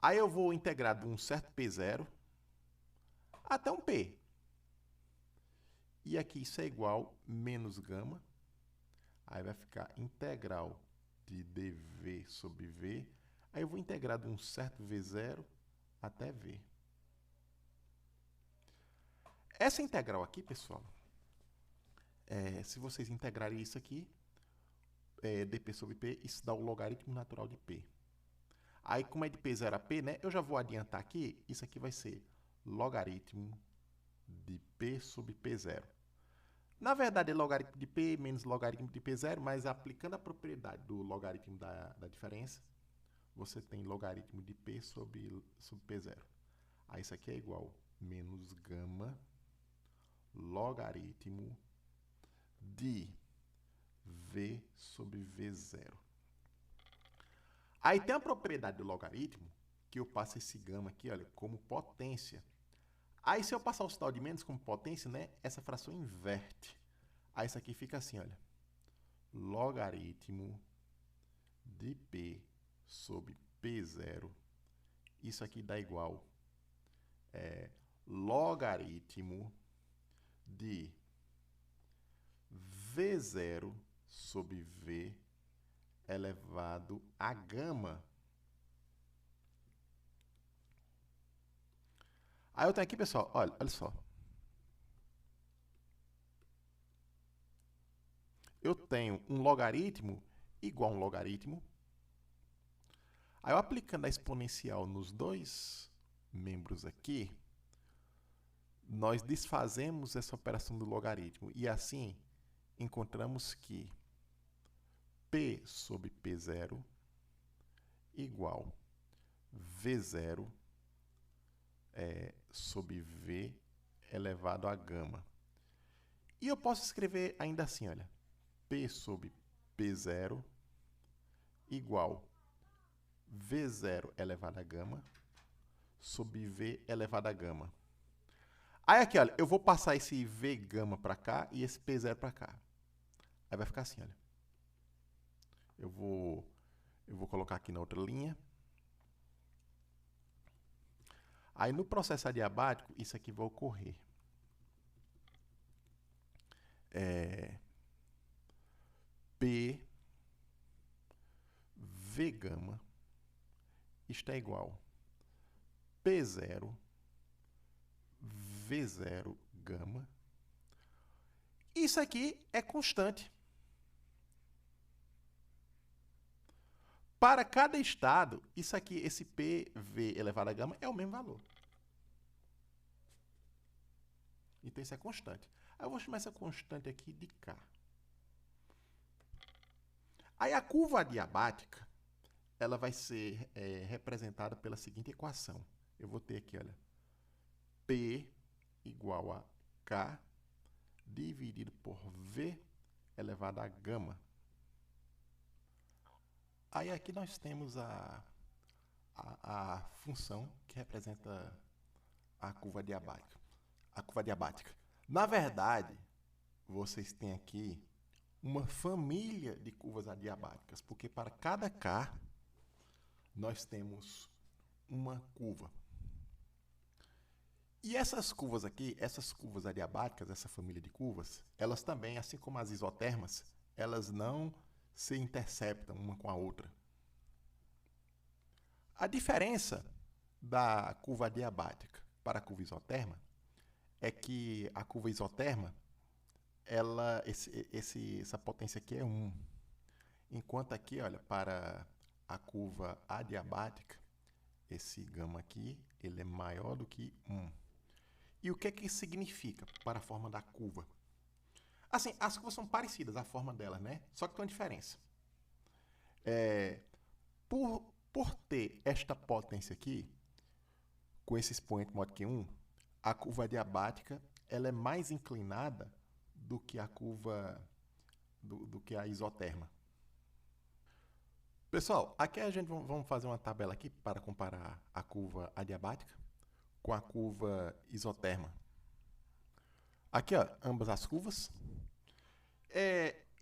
[SPEAKER 1] Aí eu vou integrar de um certo P0 até um P. E aqui isso é igual menos gama. Aí vai ficar integral de dV sobre V. Aí eu vou integrar de um certo V0 até V. Essa integral aqui, pessoal, se vocês integrarem isso aqui, dP sobre P, isso dá o logaritmo natural de P. Aí, como é de P0 a P, né, eu já vou adiantar aqui, isso aqui vai ser logaritmo de P sobre P0. Na verdade, é logaritmo de P menos logaritmo de P0, mas aplicando a propriedade do logaritmo da diferença, você tem logaritmo de P sobre P0. Aí, isso aqui é igual a menos gama logaritmo de V sobre V0. Aí tem a propriedade do logaritmo, que eu passo esse gama aqui, olha, como potência. Aí se eu passar o sinal de menos como potência, né, essa fração inverte. Aí isso aqui fica assim, olha. Logaritmo de P sobre P0. Isso aqui dá igual logaritmo de V0 sobre V elevado a gama. Aí eu tenho aqui, pessoal, olha só. Eu tenho um logaritmo igual a um logaritmo. Aí eu aplicando a exponencial nos dois membros aqui, nós desfazemos essa operação do logaritmo. E assim, encontramos que P sobre P0 igual V0 sobre V elevado a gama. E eu posso escrever ainda assim, olha, P sobre P0 igual V0 elevado a gama sobre V elevado a gama. Aí aqui, olha, eu vou passar esse V gama para cá e esse P0 para cá. Aí vai ficar assim, olha. Eu vou colocar aqui na outra linha. Aí no processo adiabático, isso aqui vai ocorrer. P V gama está igual P0 V0 gama. Isso aqui é constante. Para cada estado, isso aqui, esse PV elevado a gama, é o mesmo valor. Então, isso é constante. Aí eu vou chamar essa constante aqui de K. Aí a curva adiabática, ela vai ser representada pela seguinte equação. Eu vou ter aqui, olha, P igual a K dividido por V elevado a gama. Aí aqui nós temos a função que representa a curva adiabática. Na verdade, vocês têm aqui uma família de curvas adiabáticas, porque para cada K nós temos uma curva. E essas curvas aqui, essas curvas adiabáticas, essa família de curvas, elas também, assim como as isotermas, elas não se interceptam uma com a outra. A diferença da curva adiabática para a curva isoterma é que a curva isoterma, essa potência aqui é 1. Enquanto aqui, olha, para a curva adiabática, esse gama aqui, ele é maior do que 1. E o que é que isso significa para a forma da curva? Assim, as curvas são parecidas, a forma delas, né? Só que tem uma diferença. Por ter esta potência aqui, com esse expoente maior que 1, a curva adiabática ela é mais inclinada do que a curva do que a isoterma. Pessoal, aqui a gente vamos fazer uma tabela aqui para comparar a curva adiabática com a curva isoterma. Aqui, ó, ambas as curvas.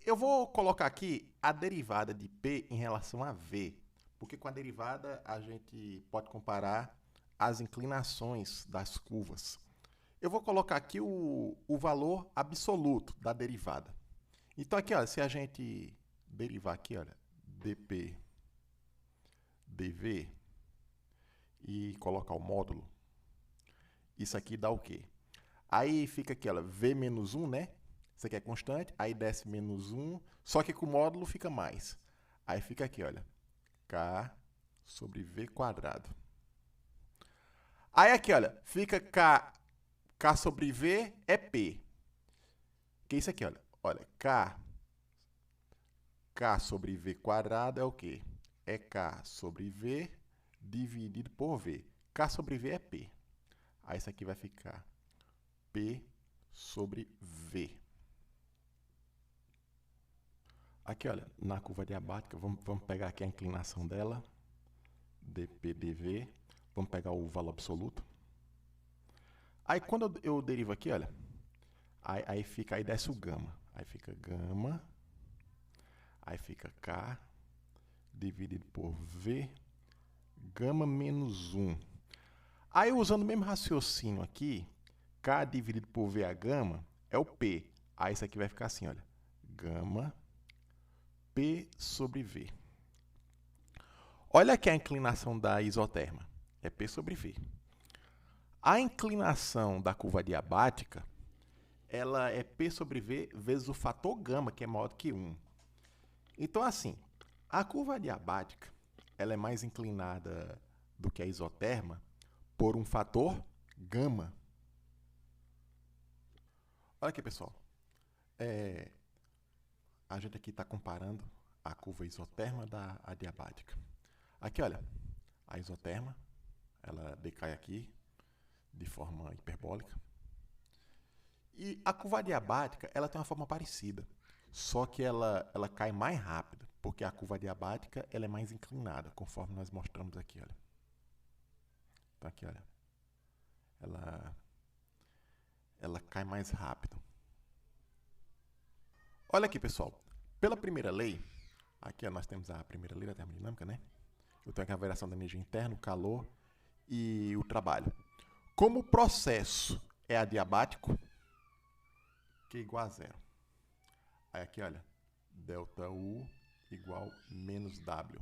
[SPEAKER 1] Eu vou colocar aqui a derivada de P em relação a V, porque com a derivada a gente pode comparar as inclinações das curvas. Eu vou colocar aqui o valor absoluto da derivada. Então aqui, ó, se a gente derivar aqui, olha, dp dv e colocar o módulo, isso aqui dá o quê? Aí fica aqui, olha, v menos 1, né? Isso aqui é constante, aí desce menos 1, só que com o módulo fica mais. Aí fica aqui, olha, k sobre v quadrado. Aí aqui, olha, fica k sobre v é p. Que é isso aqui, olha, k sobre v quadrado é o quê? É k sobre v dividido por v. K sobre v é p. Aí isso aqui vai ficar p sobre v. Aqui, olha, na curva adiabática, vamos pegar aqui a inclinação dela, dp dv, vamos pegar o valor absoluto. Aí quando eu derivo aqui, olha, aí desce o gama. Aí fica gama, aí fica k dividido por v, gama menos 1. Aí usando o mesmo raciocínio aqui, k dividido por v a gama é o p. Aí isso aqui vai ficar assim, olha, gama p sobre v. Olha aqui a inclinação da isoterma, é p sobre v. A inclinação da curva adiabática, ela é p sobre v vezes o fator gama, que é maior do que 1. Então, assim, a curva adiabática, ela é mais inclinada do que a isoterma por um fator gama. Olha aqui, pessoal. A gente aqui está comparando a curva isoterma da adiabática. Aqui, olha, a isoterma, ela decai aqui de forma hiperbólica. E a curva adiabática, ela tem uma forma parecida, só que ela cai mais rápido, porque a curva adiabática ela é mais inclinada, conforme nós mostramos aqui, olha. Então aqui, olha. Ela cai mais rápido. Olha aqui, pessoal. Pela primeira lei, aqui nós temos a primeira lei da termodinâmica, né? Eu tenho aqui a variação da energia interna, o calor e o trabalho. Como o processo é adiabático, Q igual a zero. Aí aqui, olha, ΔU igual menos W.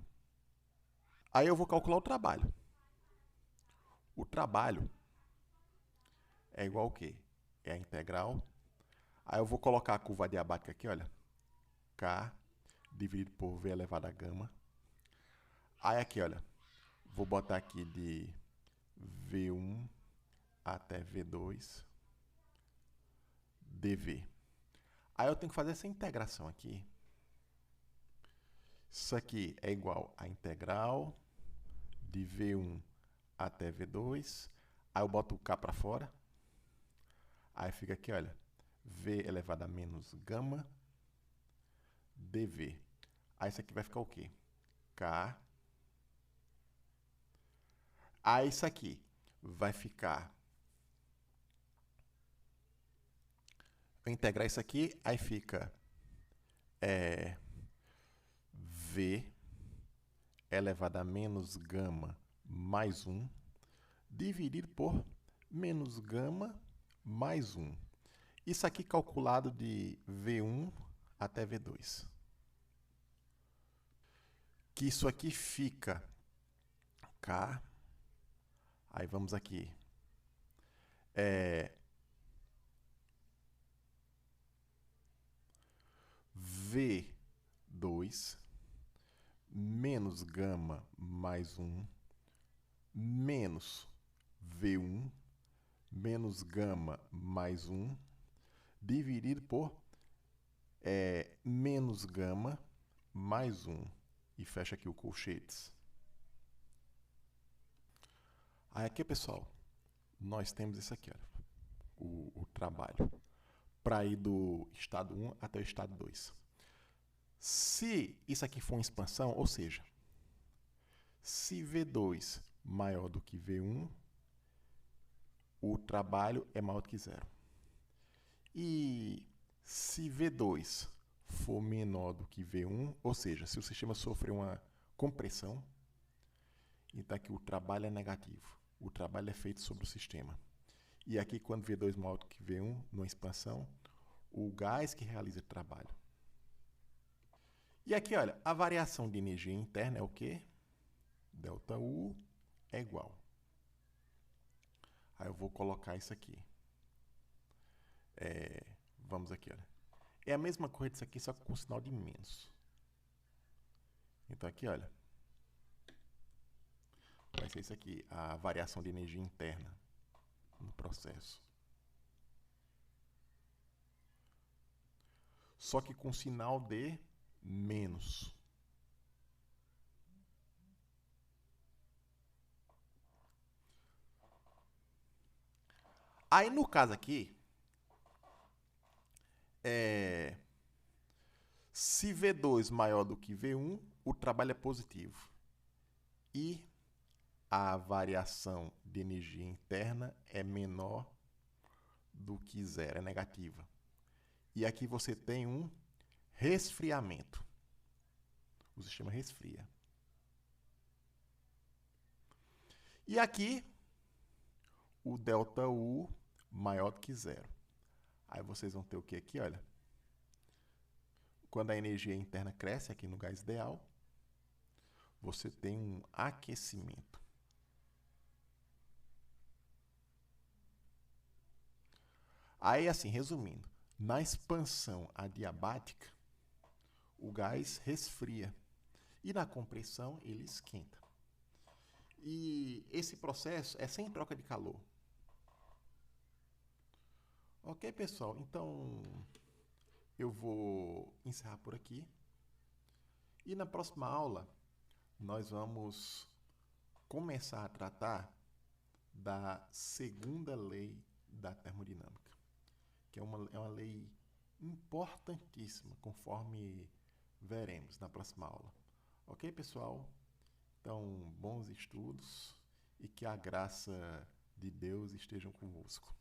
[SPEAKER 1] Aí eu vou calcular o trabalho. O trabalho é igual ao quê? É a integral. Aí eu vou colocar a curva adiabática aqui, olha. K dividido por V elevado a gama. Aí aqui, olha, vou botar aqui de V1 até V2 dV. Aí eu tenho que fazer essa integração aqui. Isso aqui é igual a integral de V1 até V2. Aí eu boto o K para fora. Aí fica aqui, olha, V elevado a menos gama dV. Aí isso aqui vai ficar o quê? K. Aí isso aqui vai ficar... Vou integrar isso aqui, aí fica V elevado a menos gama mais 1, dividido por menos gama mais 1. Isso aqui calculado de V1 até V2. Que isso aqui fica K. Aí vamos aqui. V2 menos gama mais 1 menos V1 menos gama mais 1 dividido por menos gama mais 1. E fecha aqui o colchetes. Aí aqui, pessoal, nós temos isso aqui, olha, o trabalho, para ir do estado 1 até o estado 2. Se isso aqui for uma expansão, ou seja, se V2 maior do que V1, o trabalho é maior do que zero. E se V2 for menor do que V1, ou seja, se o sistema sofrer uma compressão, então aqui o trabalho é negativo. O trabalho é feito sobre o sistema. E aqui, quando V2 maior do que V1, numa expansão, o gás que realiza o trabalho. E aqui, olha, a variação de energia interna é o quê? ΔU é igual. Aí eu vou colocar isso aqui. Vamos aqui, olha. É a mesma coisa disso aqui, só que com sinal de menos. Então aqui, olha, vai ser isso aqui, a variação de energia interna no processo. Só que com sinal de menos. Aí, no caso aqui, se V2 maior do que V1, o trabalho é positivo. E a variação de energia interna é menor do que zero, é negativa. E aqui você tem um resfriamento. O sistema resfria. E aqui, o ΔU maior do que zero. Aí vocês vão ter o que aqui, olha? Quando a energia interna cresce aqui no gás ideal, você tem um aquecimento. Aí, assim, resumindo, na expansão adiabática, o gás resfria e na compressão ele esquenta. E esse processo é sem troca de calor. Ok, pessoal? Então, eu vou encerrar por aqui. E na próxima aula, nós vamos começar a tratar da segunda lei da termodinâmica, que é uma lei importantíssima, conforme veremos na próxima aula. Ok, pessoal? Então, bons estudos e que a graça de Deus esteja convosco.